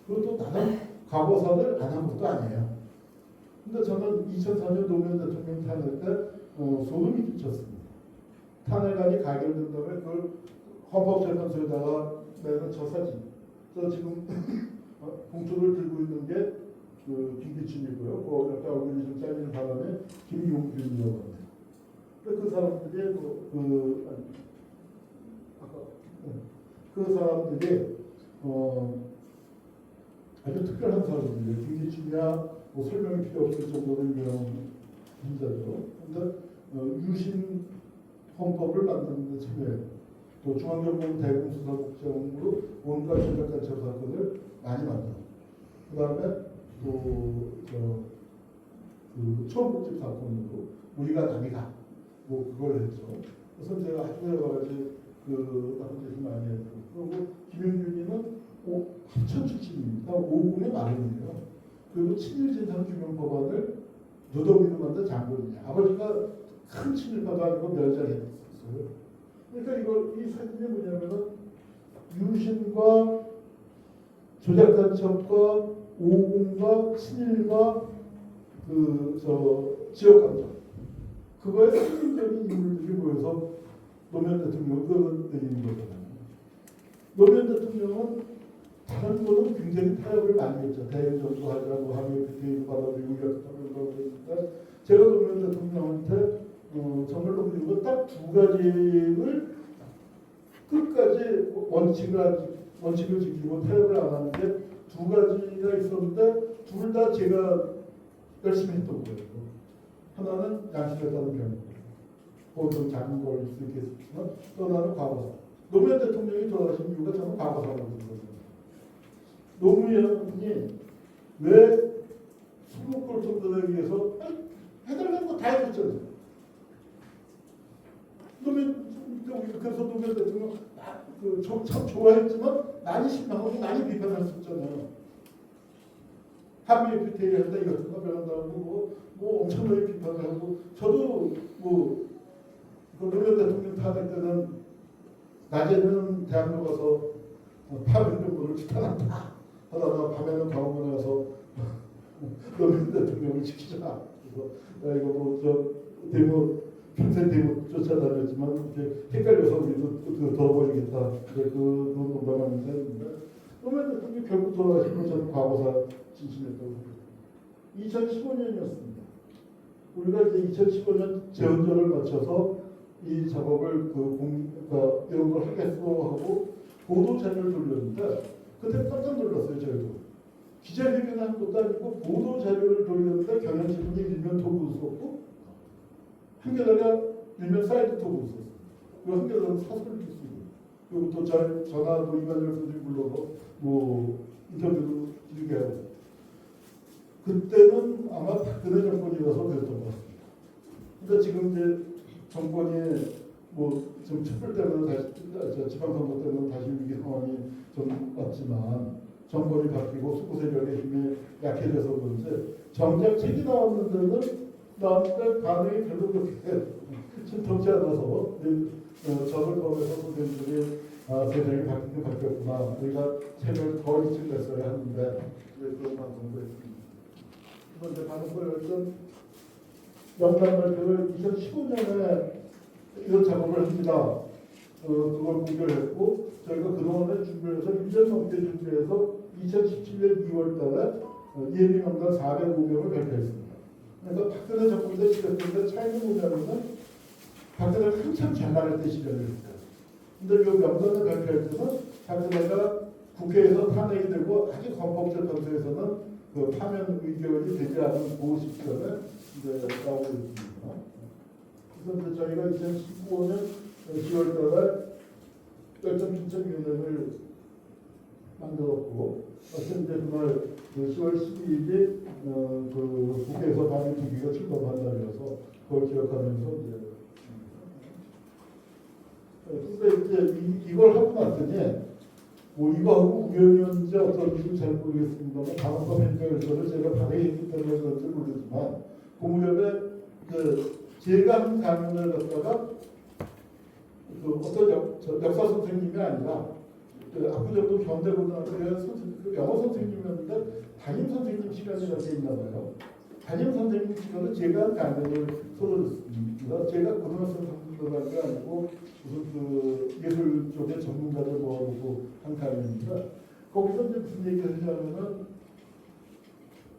그것도 나는 과거사를 안 한 것도 아니에요. 근데 저는 2004년 노무현 대통령 탄핵 때 소름이 끼쳤습니다. 탄핵안이 가결된 다음에 그걸 헌법재판소에다가 내는 저 사진. 저 지금 봉투를 들고 있는 게 김기춘이고요. 그 옆에 얼굴이 좀 잘리는 바람에 김용균이라고 합니다. 그 사람들이 그 사람들이 아주 특별한 사람들이에요. 김기춘이야 뭐 설명이 필요 없을 정도로 유명한 인자죠. 그런데 유신 헌법을 만드는 데 참여해요. 또 중앙정보원 대공수사국장으로 온갖 전략간첩 사건을 많이 만들어. 그 다음에 초원복집 사건으로 우리가 남이가 뭐 그걸 했죠. 그래서 제가 아주 여러 가지 나쁜 짓을 많이 했고 그리고 김용균이는 합천 출신입니다. 5군의 말년이에요. 그리고 친일진상 규명법안을 노동위로 만든 장본이에요. 아버지가 큰 친일파도 아니고 멸장했었어요. 그러니까 이 사진이 뭐냐면은 유신과 조작간첩과 오공과 친일과 지역간첩 그거에 상징적인 인물들이 모여서 노무현 대통령을 끌어내리는 거잖아요. 노무현 대통령은 다른 거는 굉장히 타협을 많이 했죠. 대행정도 하자고 하면 그때 받아들이고 이렇게 하고 그랬는데 제가 노무현 대통령한테 정말 노무현 딱 2가지를 끝까지 원칙을 지키고 타협을 안 하는 게 2가지가 있었는데 둘 다 제가 열심히 했던 거예요. 하나는 양심했다는 병이고 보통 작은 걸 수 있겠지만 또 하나는 과거사. 노무현 대통령이 돌아가신 이유가 저는 과거사라고 생각합니다. 노무현이 왜 수목골 선거에 위해서 해달라는 거 다 해줬잖아요. 그래서 노무현 대통령 참 좋아했지만 많이 실망하고 많이 비판했었잖아요. 합의 FTA 한다 이것도 변한다고 뭐 엄청나게 비판을 하고 저도 그 노무현 대통령 탄핵 때는 낮에는 대학로 가서 파병정부를 비판한다 하다가 밤에는 강원에 가서 노무현 대통령을 지키자. 그래서 이거 뭐저 대구 평생 대구 쫓아다녔지만 이렇게 헷갈려서 우리도 덜어버리겠다. 그 농담하는데 노무현 대통령이 결국 돌아가시고 저는 과거사 진심했다고 생각합니다. 2015년이었습니다. 우리가 이제 2015년 재헌절을 맞춰서 이 작업을 이런 걸 하겠어 하고 보도 자료를 돌렸는데 그때 깜짝 놀랐어요. 저희도 기자회견 한 것도 아니고 보도 자료를 돌렸는데 경향신문이 일면 토부 썼고 한겨레가 일면 사이드 토부 썼어요. 그리고 한겨레는 사설을 쓰고 그리고 또 전화도 이만열 선생님 불러서 뭐 인터뷰도 길게 하고 그때는 아마 박근혜 정권이라서 그랬던 것 같습니다. 근데 지금 이제 정권이 좀 촛불 때문에 다시 지방선거 때문에 다시 위기 상황이 좀 왔지만 정권이 바뀌고 수구 세력의 힘이 약해져서 그런지 정작 책이 나왔는데 반응이 별로 그렇게 신통치 않아서 저를 포함해서 선생님들이 세상이 바뀌었구나. 우리가 책을 더 일찍 냈어야 하는데 그런 방송도 했습니다. 그런데 방송을 했던 영상 발표를 2015년에 이런 작업을 합니다. 그걸 공개했고 저희가 그동안에 준비해서 1년 넘게 준비해서 2017년 2월 달에 예비 명단 405명을 발표했습니다. 그래서 박근혜 정권 때 시작했는데 차이는 뭐냐면은 박근혜가 한참 잘 나갈 때 시작을 했어요. 근데 이 명단을 발표할 때는 박근혜가 국회에서 탄핵이 되고 아직 헌법재판소에서는 그 파면 의결이 되지 않은 그 시점에 이제 나오고 있습니다. 그래서 저희가 2015년 10월 달에 결정신청위원회를 만들었고, 어쨌든 이제 그날 10월 12일이 그 국회에서 반일 투기가 출범한 날이어서 그걸 기억하면서 근데 이제 이걸 하고 났더니 이거 하고 우연이었는지 어떤 일인지 잘 모르겠습니다만 다음번 행정에서는 제가 발의했기 때문에 그런지 모르지만 고무렵에 제가 한 강연을 갖다가 어떤 역사 선생님이 아니라 압구정도 경대고등학교의 영어 선생님이었는데 담임 선생님 시간이라는 게 있나 봐요. 담임 선생님 시간은 제가 한 강연을 써줬습니다. 제가 고등학생 선생님도 게 아니고 무슨 예술 쪽의 전문가들 모아놓고 한 강연입니다. 거기서 이제 무슨 얘기를 하냐면은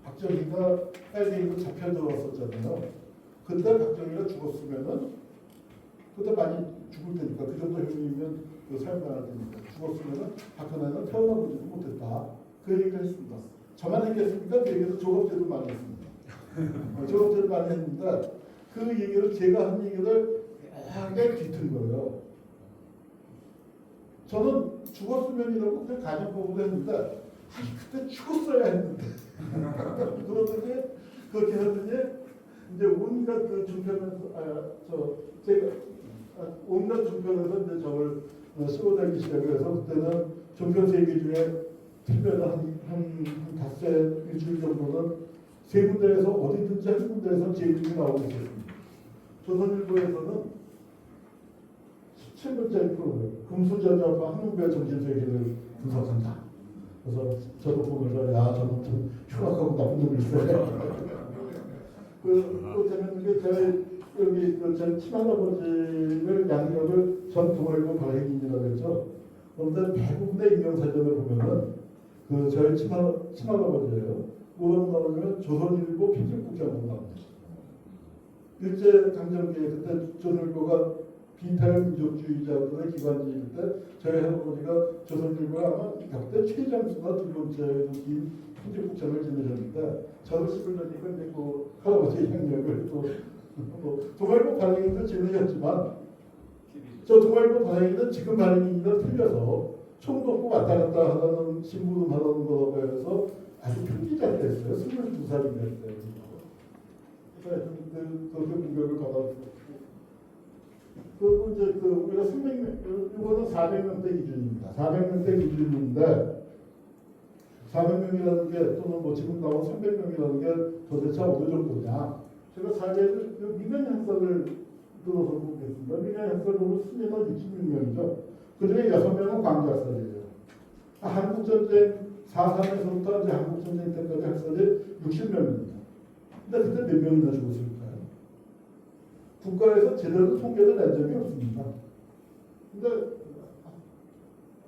박정희가 빨대이고 잡혀 들어왔었잖아요. 그때 박정희가 죽었으면은 그때 많이 죽을 테니까 그 정도 형이면 사용당할 테니까 죽었으면은 박근혜는 태어나보지도 못했다. 그 얘기를 했습니다. 저만 했겠습니까? 그 얘기도 조갑제도 많이 했습니다. 조갑제도 많이 했는데 그 얘기를 제가 한 얘기를 묘하게 뒤튼 거예요. 저는 죽었으면이라고 그냥 가정법으로 했는데 그때 죽었어야 했는데 그러더니 그렇게 하더니 이제 온갖 그 중편에서 온갖 중편에서 이제 저를 쏘다기 시작을 해서 그때는 종편 세계 중에 틀면 한 닷새 일주일 정도는 세 군데에서 어디든지 한 군데에서 제 이름이 나오고 있었습니다. 조선일보에서는 17분짜리 프로그램 금수저자와 한국의 정신세계를 분석한다. 그래서 저도 보면서 저는 좀 흉악하고 나쁜 놈일세. 또 재밌는 게 제가 여기 제 친할아버지를 양력을 전 동아일보 발행인이라고 했죠. 그런데 대부분의 인명사전을 보면은 저희 친할아버지예요. 뭐라고 나오냐면 조선일보 편집국장으로 나옵니다. 일제강점기에 그때 조선일보가 비타율 민족주의자들의 기관지일 때 저희 할아버지가 조선일보가 아마 역대 최장수나 두 번째로 긴 통제국장을 지내셨는데 저도 10을 되니까 이제 그 할아버지 향력을 또 동아일보 발행인도 지내셨지만 저 동아일보 발행인은 지금 발행인이랑 틀려서 총 놓고 왔다 갔다 하는 신부름 하는 거라고 해서 아주 표기자 때였어요. 22살이 됐어요. 그래서 그렇게 공격을 받았고 그리고 이제 우리가 300명, 이거는 400명대 기준입니다. 400명대 기준인데 400명이라는 게 또는 뭐 지금 나온 300명이라는 게 도대체 어느 정도냐? 제가 사례를 민간 형사를 들어서 보겠습니다. 민간 형사를 보면 수뇌는 66명이죠. 그중에 6명은 광주학살이에요. 한국전쟁 4.3에서부터 이제 한국전쟁 때까지 학살이 60명입니다. 근데 그때 몇 명이나 죽었을까요? 국가에서 제대로 통계를 낸 적이 없습니다. 근데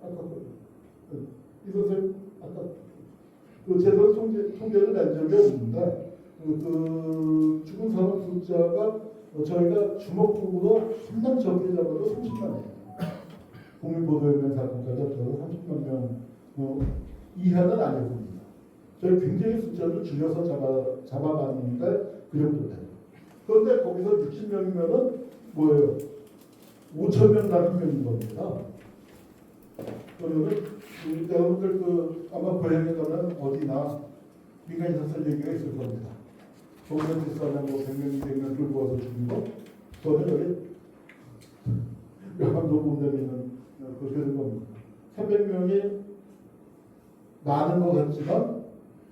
아까 이 선생님 아까 제대로 통계를 낸 적이 없는데 죽은 사람 숫자가 저희가 주먹국으로 한남 적게 잡아도 30만이에요. 국민보도연맹 사건까지 합쳐서 30만 명 이하는 아닐 겁니다. 저희 굉장히 숫자를 줄여서 잡아봤는데 그 정도 돼요. 그런데 거기서 60명이면은 뭐예요? 5,000명 남은 명인 겁니다. 그러면 여러분들 아마 고향에 가면 어디나 민간인 사살 얘기가 있을 겁니다. 동네 뒷산에 뭐 100명, 200명 끌고 와서 죽인 거? 저는 여기 명함도 못 내미는 그렇게 된 겁니다. 300명이 많은 것 같지만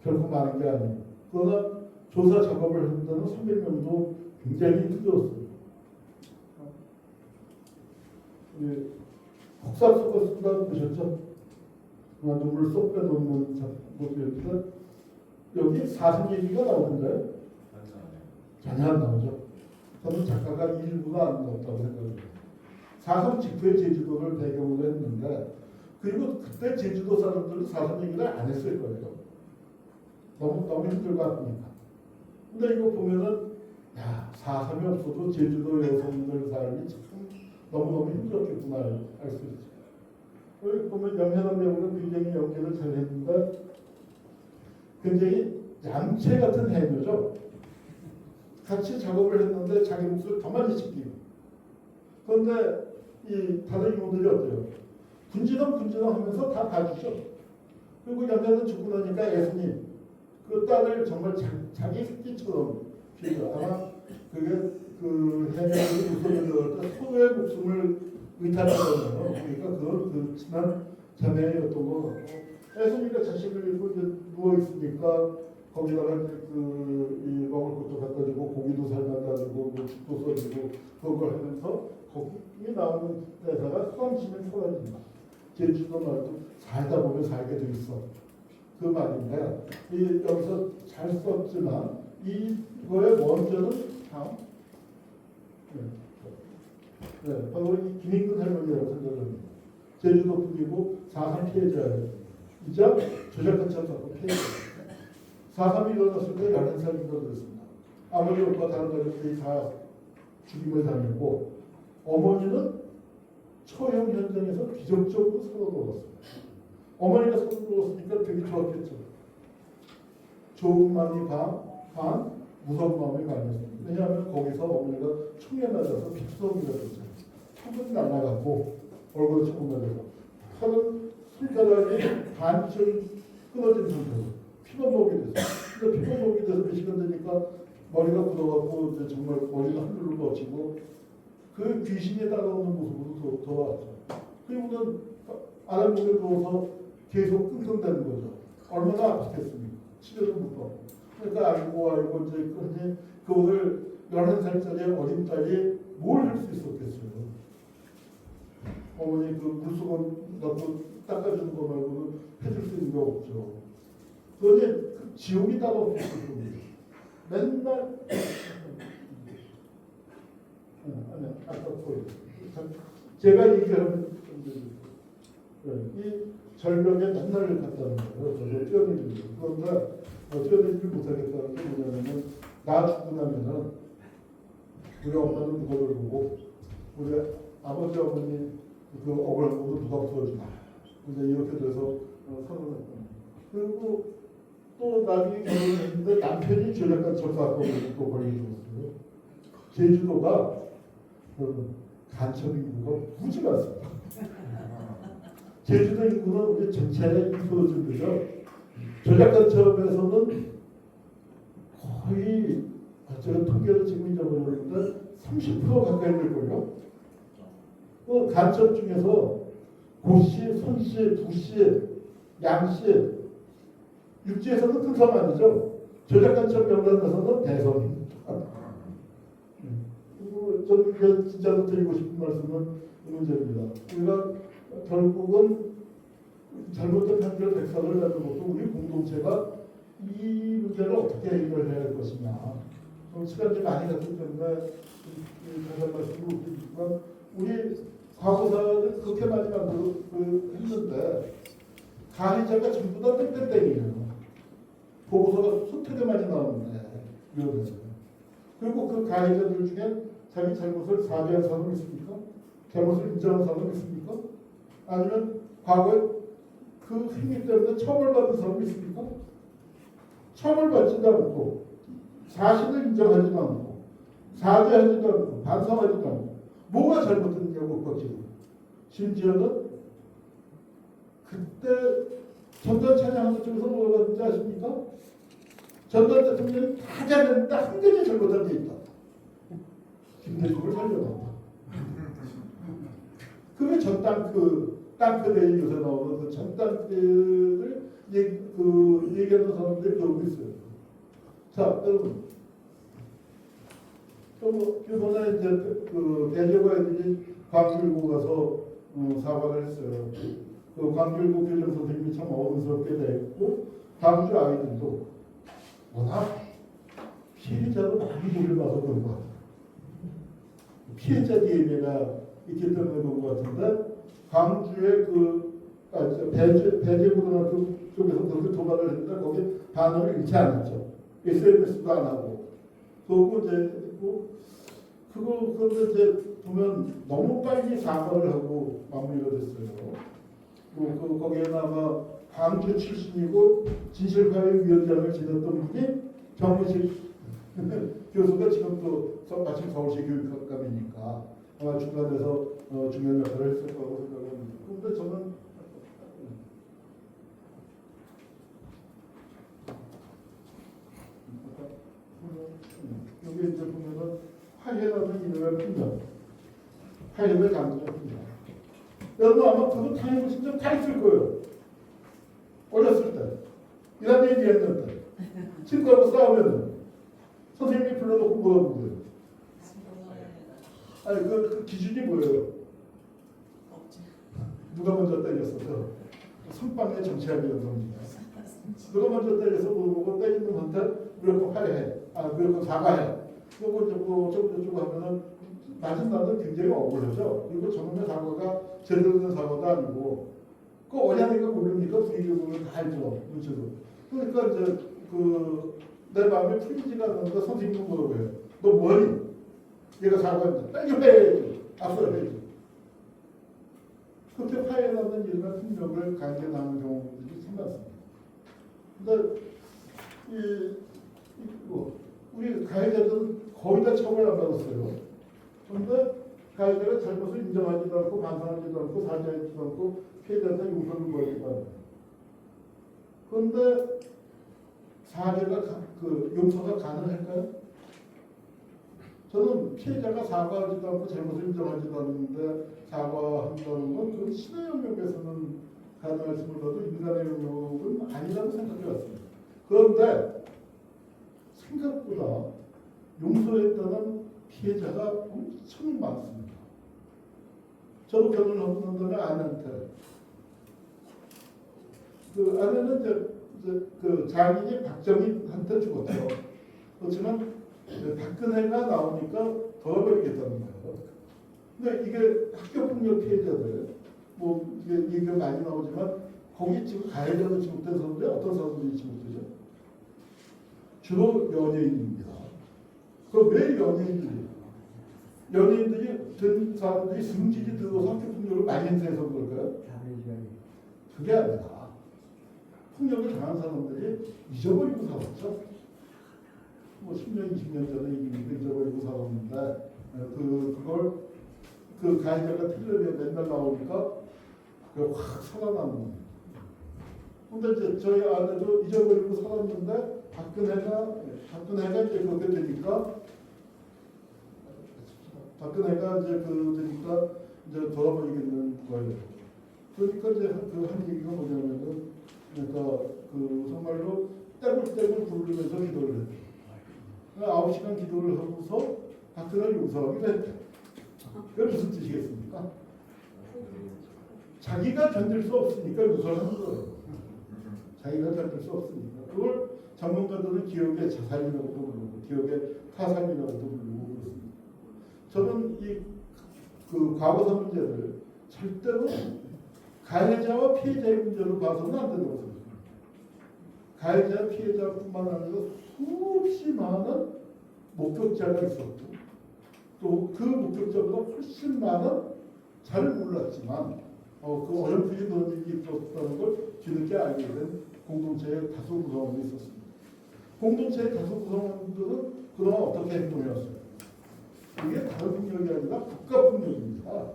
결코 많은 게 아니에요. 그러나 조사 작업을 한다는 300명도 굉장히 힘들었어요. 폭삭 속았습니다. 보셨죠? 눈물 쏙 빼놓는 모습이었는데 여기 사슴 얘기가 나오는데 전혀 안 나오죠. 저는 작가가 일부가 안 나왔다고 생각합니다. 사슴 직후에 제주도를 배경으로 했는데 그리고 그때 제주도 사람들은 사슴 얘기를 안 했을 거예요. 너무 힘들고 아프니까. 근데 이거 보면은 야 사슴이 없어도 제주도 여성들 삶이 참 너무너무 힘들었겠구나 알 수 있죠. 여기 보면 염현한 배우는 굉장히 연기를 잘 했는데 굉장히 얌체 같은 해녀죠. 같이 작업을 했는데 자기 몫을 더 많이 지키고. 그런데 이 다른 이모들이 어때요? 군지렁 하면서 다 봐주죠. 그리고 염현은 죽고 나니까 예수님 그 딸을 정말 자기 새끼처럼 키우죠. 아마 그게 그 해녀들이 목소리를 들을 때 소의 목숨을 의탁하잖아요. 그러니까 그건 친한 자매였던 거 같고 예수님과 자식을 잃고 이제 누워 있으니까 거기다가 이 먹을 것도 갖다 주고 고기도 삶아다 주고 뭐 죽도 써주고 그걸 하면서 거기 나오는 대사가 수강심에 사라진다. 제주도 말도 살다 보면 살게 돼 있어. 그 말인데 여기서 잘 썼지만 이거의 원전은 다음. 바로 이 김인근 할머니라고 생각합니다. 제주도 분이고 4.3 피해자예요. 이자 조작한 차 사건 피해자. 4.3이 일어났을 때 11살인가 그랬습니다. 아버지 오빠 다른 가족들이 다 죽임을 당했고 어머니는 처형 현장에서 기적적으로 살아돌았습니다. 어머니가 살아돌았으니까 되게 좋았겠죠. 좋은 마음이 반, 무서운 마음이 반이었습니다. 왜냐하면 거기서 어머니가 총에 맞아서 빅성이가 됐죠. 총은 날아가고 얼굴에 총 맞아서 팔은 손가락이 반쯤 끊어진 상태로 피범벅이 됐어요. 근데 피범벅이 돼서 몇 시간 되니까 머리가 굳어갖고 이제 정말 머리가 하늘로 뻗치고 그 귀신이 따라오는 모습으로 돌아왔죠. 그리고는 아랫목에 누워서 계속 끙끙대는 거죠. 얼마나 아팠겠습니까? 치료도 못 받고. 그러니까 알고 이제 그거를 11살짜리 어린 딸이 뭘 할 수 있었겠어요. 어머니 그 물수건 갖고 닦아주는 거 말고는 해줄 수 있는 게 없죠. 그러니 그 지옥이 따로 없을 겁니다. 맨날 아니야 아까 제가 얘기하는 이 절벽에 맨날 갔다는 거예요. 저를 뛰어내리고 그런데 뛰어내리지 못하겠다는 게 뭐냐면 나 죽고 나면은 우리 엄마는 그거를 보고 우리 아버지 어머니 그 억울한 것도 누가 풀어주나. 근데 이렇게 돼서 선언했다. 그리고 또 나중에 결혼했는데 남편이 조작간첩 사건으로 또 걸려들었어요. 제주도가 간첩 인구가 무지 많습니다. 제주도 인구는 우리 전체의 2% 정도죠. 조작간첩에서는 거의 제가 통계를 지금 잊어버렸는데 30% 가까이 될걸요. 간첩 중에서 고씨, 손씨, 부씨, 양씨, 육지에서는 큰 섬 아니죠. 조작간첩 명단에서는 대섬입니다. 그리고 저는 진짜로 드리고 싶은 말씀은 이 문제입니다. 우리가 결국은 잘못된 판결 백사를 내는 것도 우리 공동체가 이 문제를 어떻게 해결해야 할 것이냐. 시간이 많이 갔기 때문에 다시 한 말씀 드리지만 우리 과거사를 그렇게 많이 했는데 가해자가 전부 다 땡땡땡이에요. 보고서가 수태게 많이 나오는데 위원회에서. 그리고 그 가해자들 중에 자기 잘못을 사죄한 사람이 있습니까? 잘못을 인정한 사람이 있습니까? 아니면 과거에 그 행위 때문에 처벌받은 사람이 있습니까? 처벌받지도 않고 사실을 인정하지도 않고 사죄하지도 않고 반성하지도 않고 뭐가 잘못됐냐고 걷지고 심지어는 그때 전두환 찬양하는 쪽에서 뭐가 받는지 아십니까? 전두환 대통령이 다 잘했는데 한 가지 잘못한 게 있다. 김대중을 살려놨다. 그게 전 땅크대에 요새 나오는 그 전 땅크를 얘기하는 사람들이 배우고 있어요. 자, 여러분. 또 이번에 이제 대저가 애들이 광주일고 가서 사과를 했어요. 그 광주일고 교장 선생님이 참 어른스럽게 대했고 광주 아이들도 워낙 피해자로 많이 몰려와서 그런 것 같아요. 피해자 DNA가 있기 때문에 그런 것 같은데 광주의 배제고등학교 쪽에서 그렇게 도발을 했는데 거기 반응을 잃지 않았죠. SNS도 안 하고 그리고 이제 그런데 이제 보면 너무 빨리 사과를 하고 마무리가 됐어요. 거기에는 아마 광주 출신이고 진실화해위원장을 지냈던 분이 정무식 교수가 지금 또 마침 서울시 교육감이니까 아마 중간에서 중요한 역할을 했을 거라고 생각합니다. 그런데 저는 여기 이제 보면은 화해라는 이름의 풍경, 화해를 강조한 풍경. 여러분 아마 그거 다 해보신 적 다 있을 거예요. 어렸을 때, 1학년 2학년 때, 친구하고 싸우면 선생님이 불러놓고 뭐라고 그래요? 아니 그 기준이 뭐예요? 누가 먼저 때렸어서 선빵의 정치학이라는 겁니다. 누가 먼저 때려서 물어보고 때리는 한테 무조건 화해해. 무조건 사과해. 그리고 저거 하면은 맞은 날은 굉장히 억울하죠. 그리고 저놈의 사과가 제대로 된 사과도 아니고 그 어린이가 모릅니까? 분위기 보면 다 알죠. 눈치도. 그러니까 이제 내 마음에 풀리지가 않는데 선생님은 뭐라고 해요? 너 뭐하니? 얘가 사과했는데 빨리 화해해야지. 앞으로 해야지. 그렇게 화해라는 이름의 풍력을 강제당하는 경우들이 참 많습니다. 근데 우리 가해자들은 거의 다 처벌 안 받았어요. 그런데 가해자가 잘못을 인정하지도 않고 반성하지도 않고 사죄하지도 않고 피해자한테 용서를 구하지도 않고. 그런데 사죄가 용서가 가능할까요? 저는 피해자가 사과하지도 않고 잘못을 인정하지도 않는데 사과한다는 건 그건 신의 영역에서는 가능할지 몰라도 인간의 영역은 아니라고 생각해 왔습니다. 그런데 생각보다 용서했다는 피해자가 엄청 많습니다. 저도 결혼을 하고 난 다음에 아내한테 아내는 이제 장인이 박정희한테 죽었죠. 그렇지만 박근혜가 나오니까 덜어버리겠다는 거예요. 근데 이게 학교폭력 피해자들 이게 얘기가 많이 나오지만 거기 지금 가해자로 지목된 사람들이 어떤 사람들이 지목되죠? 주로 연예인입니다. 그럼 왜 연예인들이 된 사람들이 승질이 들어서 학교폭력을 많이 행사해서 그럴까요? 그게 아니라 폭력을 당한 사람들이 잊어버리고 살았죠. 뭐 10년, 20년 전에 이미 잊어버리고 살았는데 그걸 그 가해자가 텔레비에 맨날 나오니까 그걸 확 살아나는 거예요. 근데 이제 저희 아내도 잊어버리고 살았는데 박근혜가 이제 그렇게 되니까 박근혜가 이제 되니까 이제 돌아버리겠는 거예요. 그러니까 이제 한 얘기가 뭐냐면은 그러니까 정말로 떼굴떼굴 굴르면서 기도를 했죠. 9시간 기도를 하고서 박근혜를 용서하기로 했죠. 그게 무슨 뜻이겠습니까? 자기가 견딜 수 없으니까 용서하는 거예요. 자기가 견딜 수 없으니까. 그걸 전문가들은 기억의 자살이라고도 부르고 기억의 타살이라고도 부르고 그렇습니다. 저는 그 과거사 문제를 절대로 가해자와 피해자의 문제로 봐서는 안 된다고 생각합니다. 가해자, 피해자뿐만 아니라 수없이 많은 목격자가 있었고 또 그 목격자보다 훨씬 많은 잘 몰랐지만 그 어렴풋이 그런 일이 있었다는 걸 뒤늦게 알게 된 공동체의 다수 구성원이 있었습니다. 공동체의 다수 구성원들은 그동안 어떻게 행동해왔어요? 이게 다른 폭력이 아니라 국가폭력입니다.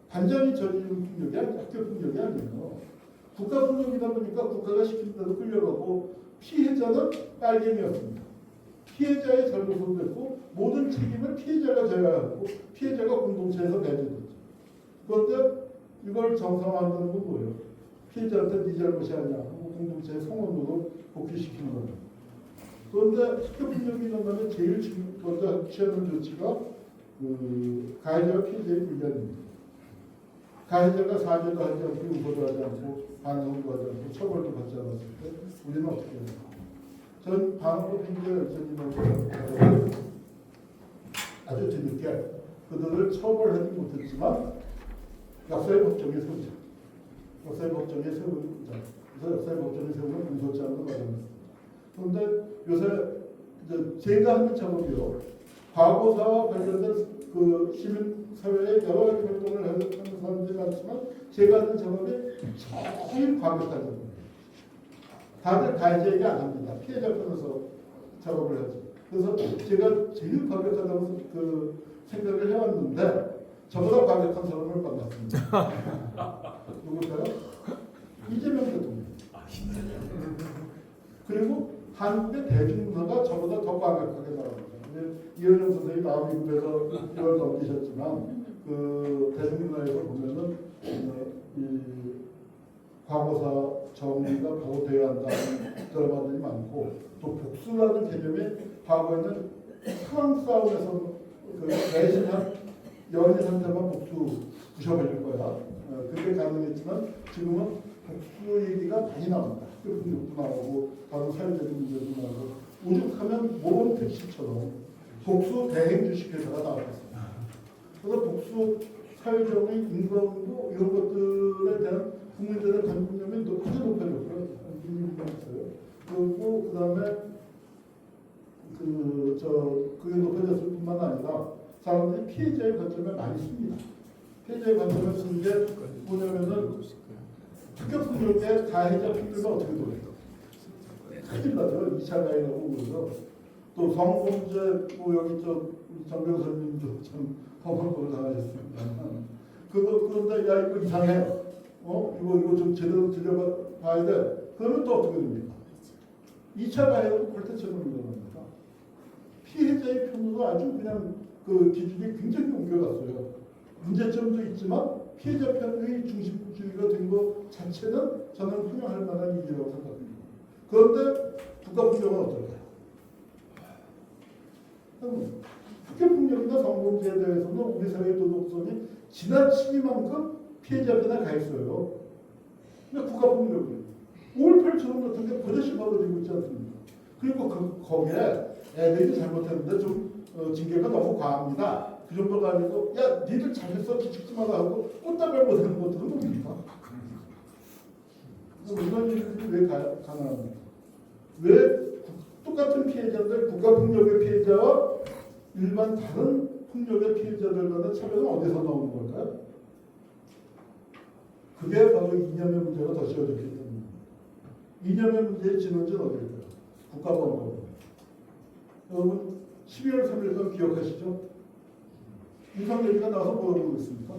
반장이 저지른 폭력이 아니라 학교 폭력이 아니에요. 국가폭력이다 보니까 국가가 시킨 대로 끌려가고 피해자는 빨갱이였습니다. 피해자의 잘못은 됐고 모든 책임을 피해자가 져야 하고 피해자가 공동체에서 배제됐죠. 그런데 이걸 정상화한다는 건 뭐예요? 피해자한테 네 잘못이 아니야 하고 공동체의 성원으로 복귀시키는 거예요. 그런데 학교폭력이 일어나면 제일 먼저 취하는 조치가 가해자와 피해자의 분리입니다. 가해자가 사죄도 하지 않고 용서도 하지 않고 반성도 하지 않고 처벌도 받지 않았을 때 우리는 어떻게 해요? 전 방어로 행정처님하고 아주 뒤늦게 그들을 처벌하지 못했지만 역사의 법정에 세우자. 역사의 법정에 세우자. 그래서 역사의 법정에 세우는 공소장으로 마련했습니다. 그런데 요새 제가 하는 작업이요. 과거사와 관련된 그 시민사회의 여러 가지 활동을 하는 사람들이 많지만 제가 하는 작업이 제일 과격한 작업입니다. 다들 가해자 얘기 안 합니다. 피해자 편에서 작업을 하죠. 그래서 제가 제일 과격하다고 생각을 해왔는데 저보다 과격한 사람을 만났습니다. 누굴까요? 이재명 대통령. 그리고 한국의 대중문화가 저보다 더 과격하게 나갑니다. 이현영 선생님이 나미국에서 이걸 넘기셨지만 대중문화에서 보면은 이 과거사 정리가 바로 되어야 한다는 드라마들이 많고 또 복수라는 개념이 과거에는 상황 싸움에서 대신한 연희한테만 복수 부셔버릴 거야. 그게 가능했지만 지금은 복수 얘기가 많이 나옵니다. 학교폭력도 나오고 다른 사회적인 문제도 나오고 오죽하면 모범 택시처럼 복수 대행 주식회사가 나왔습니다. 그래서 복수 사회적인 인과응보 이런 것들에 대한 국민들의 관심이 아주 높아졌고요. 그리고 그다음에 그게 높아졌을 뿐만 아니라 사람들이 피해자의 관점에 많이 씁니다. 피해자의 관점에 쓰는 게 뭐냐면은 학교폭력의 가해자 피해자가 어떻게 돼요? 큰일 나죠. 2차 가해라고 그러죠. 또 성범죄 여기 정 변호사님도 참 험한 걸 당하셨습니다. 그런데 야 이거 이상해. 이거 좀 제대로 들여봐야 돼. 그러면 또 어떻게 됩니까? 2차 가해도 골태처럼 일어납니다. 피해자의 편으로 아주 그냥 기준이 굉장히 옮겨갔어요. 문제점도 있지만 피해자 편의 중심주의가 된 것 자체는 저는 환영할 만한 일이라고 생각합니다. 그런데 국가폭력은 어떨까요? 학교폭력이나 성범죄에 대해서는 우리 사회의 도덕성이 지나치기만큼 피해자 편에 가 있어요. 근데 국가폭력은 5.18처럼 같은 게 버젓이 벌어지고 있지 않습니까? 그리고 거기에 애들이 잘못했는데 좀 징계가 너무 과합니다. 그 정도가 아니고 야 니들 잘했어 기죽지 마라 하고 꽃다발 못하는 것들은 뭡니까? 이런 일들이 왜 가능합니까? 왜 똑같은 피해자들 국가폭력의 피해자와 일반 다른 폭력의 피해자들 간의 차별은 어디서 나오는 걸까요? 그게 바로 이념의 문제가 더 씌워졌기 때문입니다. 이념의 문제의 진원지는 어디일까요? 국가보안법. 여러분 12월 3일 기억하시죠? 윤석열이가 나와서 뭐라고 그랬습니까?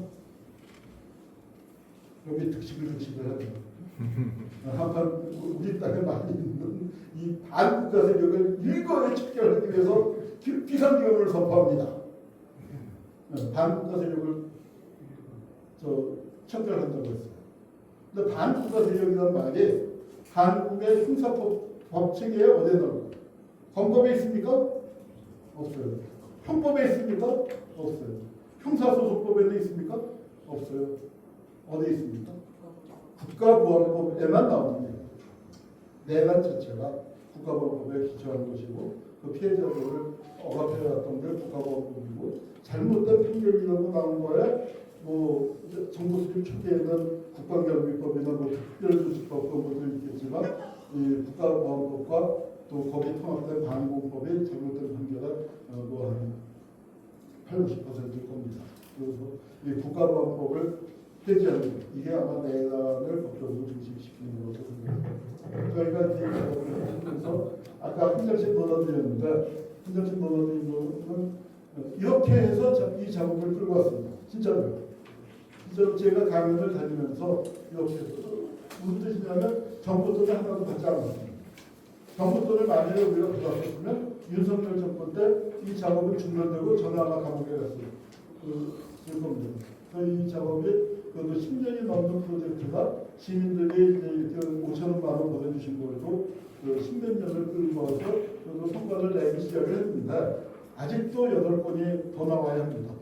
여기 득식을 하죠. 한판 우리 땅에 많이 있는 이 반국가 세력을 일거에 척결하기 위해서 비상기금을 선포합니다. 반국가 세력을 척결한다고 했어요. 근데 반국가 세력이라는 말이 한국의 형사법 체계에 어디에 나올까요? 헌법에 있습니까? 없어요. 형법에 있습니까? 없어요. 형사소송법에도 있습니까? 없어요. 어디 있습니까? 국가보안법에만 나옵니다. 내란 자체가 국가보안법에 기초한 것이고 그 피해자들을 억압해왔던 게 국가보안법이고 잘못된 판결이라고 나온 거에 뭐 정부 수립 초기에는 국방장비법이나 뭐 특별조치법 그런 것도 있겠지만 이 국가보안법과 또 거기에 통합된 방공법이 잘못된 판결은 뭐한 80~90%일 겁니다. 그래서 이 국가보안법을 폐지하는 것, 이게 아마 내란을 법적으로 증식시키는 것으로 생각합니다. 저희가 이 작업을 하면서 아까 한정식 논의였는데 한정식 논의는 이렇게 해서 이 작업을 끌고 왔습니다. 진짜로요. 진짜로 제가 강연을 다니면서 이렇게 해서 무슨 뜻이냐면 정부 돈을 하나도 받지 않았습니다. 정부 돈을 만약에 우리가 받았으면 윤석열 정권 때 이 작업은 중단되고 저는 아마 감옥에 갔어요. 그 겁니다. 이 작업이 그래도 10년이 넘는 프로젝트가 시민들이 이제 5천만 원 보내주신 걸로 10몇 년을 끌고 와서 그래도 성과를 내기 시작을 했는데 아직도 8건이 더 나와야 합니다.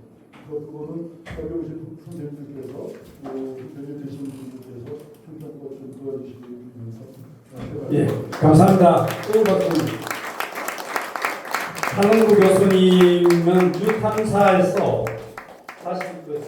그거는 여기 오신 선생님들께서 대표님 되신 분들께서 평가법 좀 도와주시기 위해서 예, 감사합니다. 한홍구 교수님은 유탐사에서 사실 그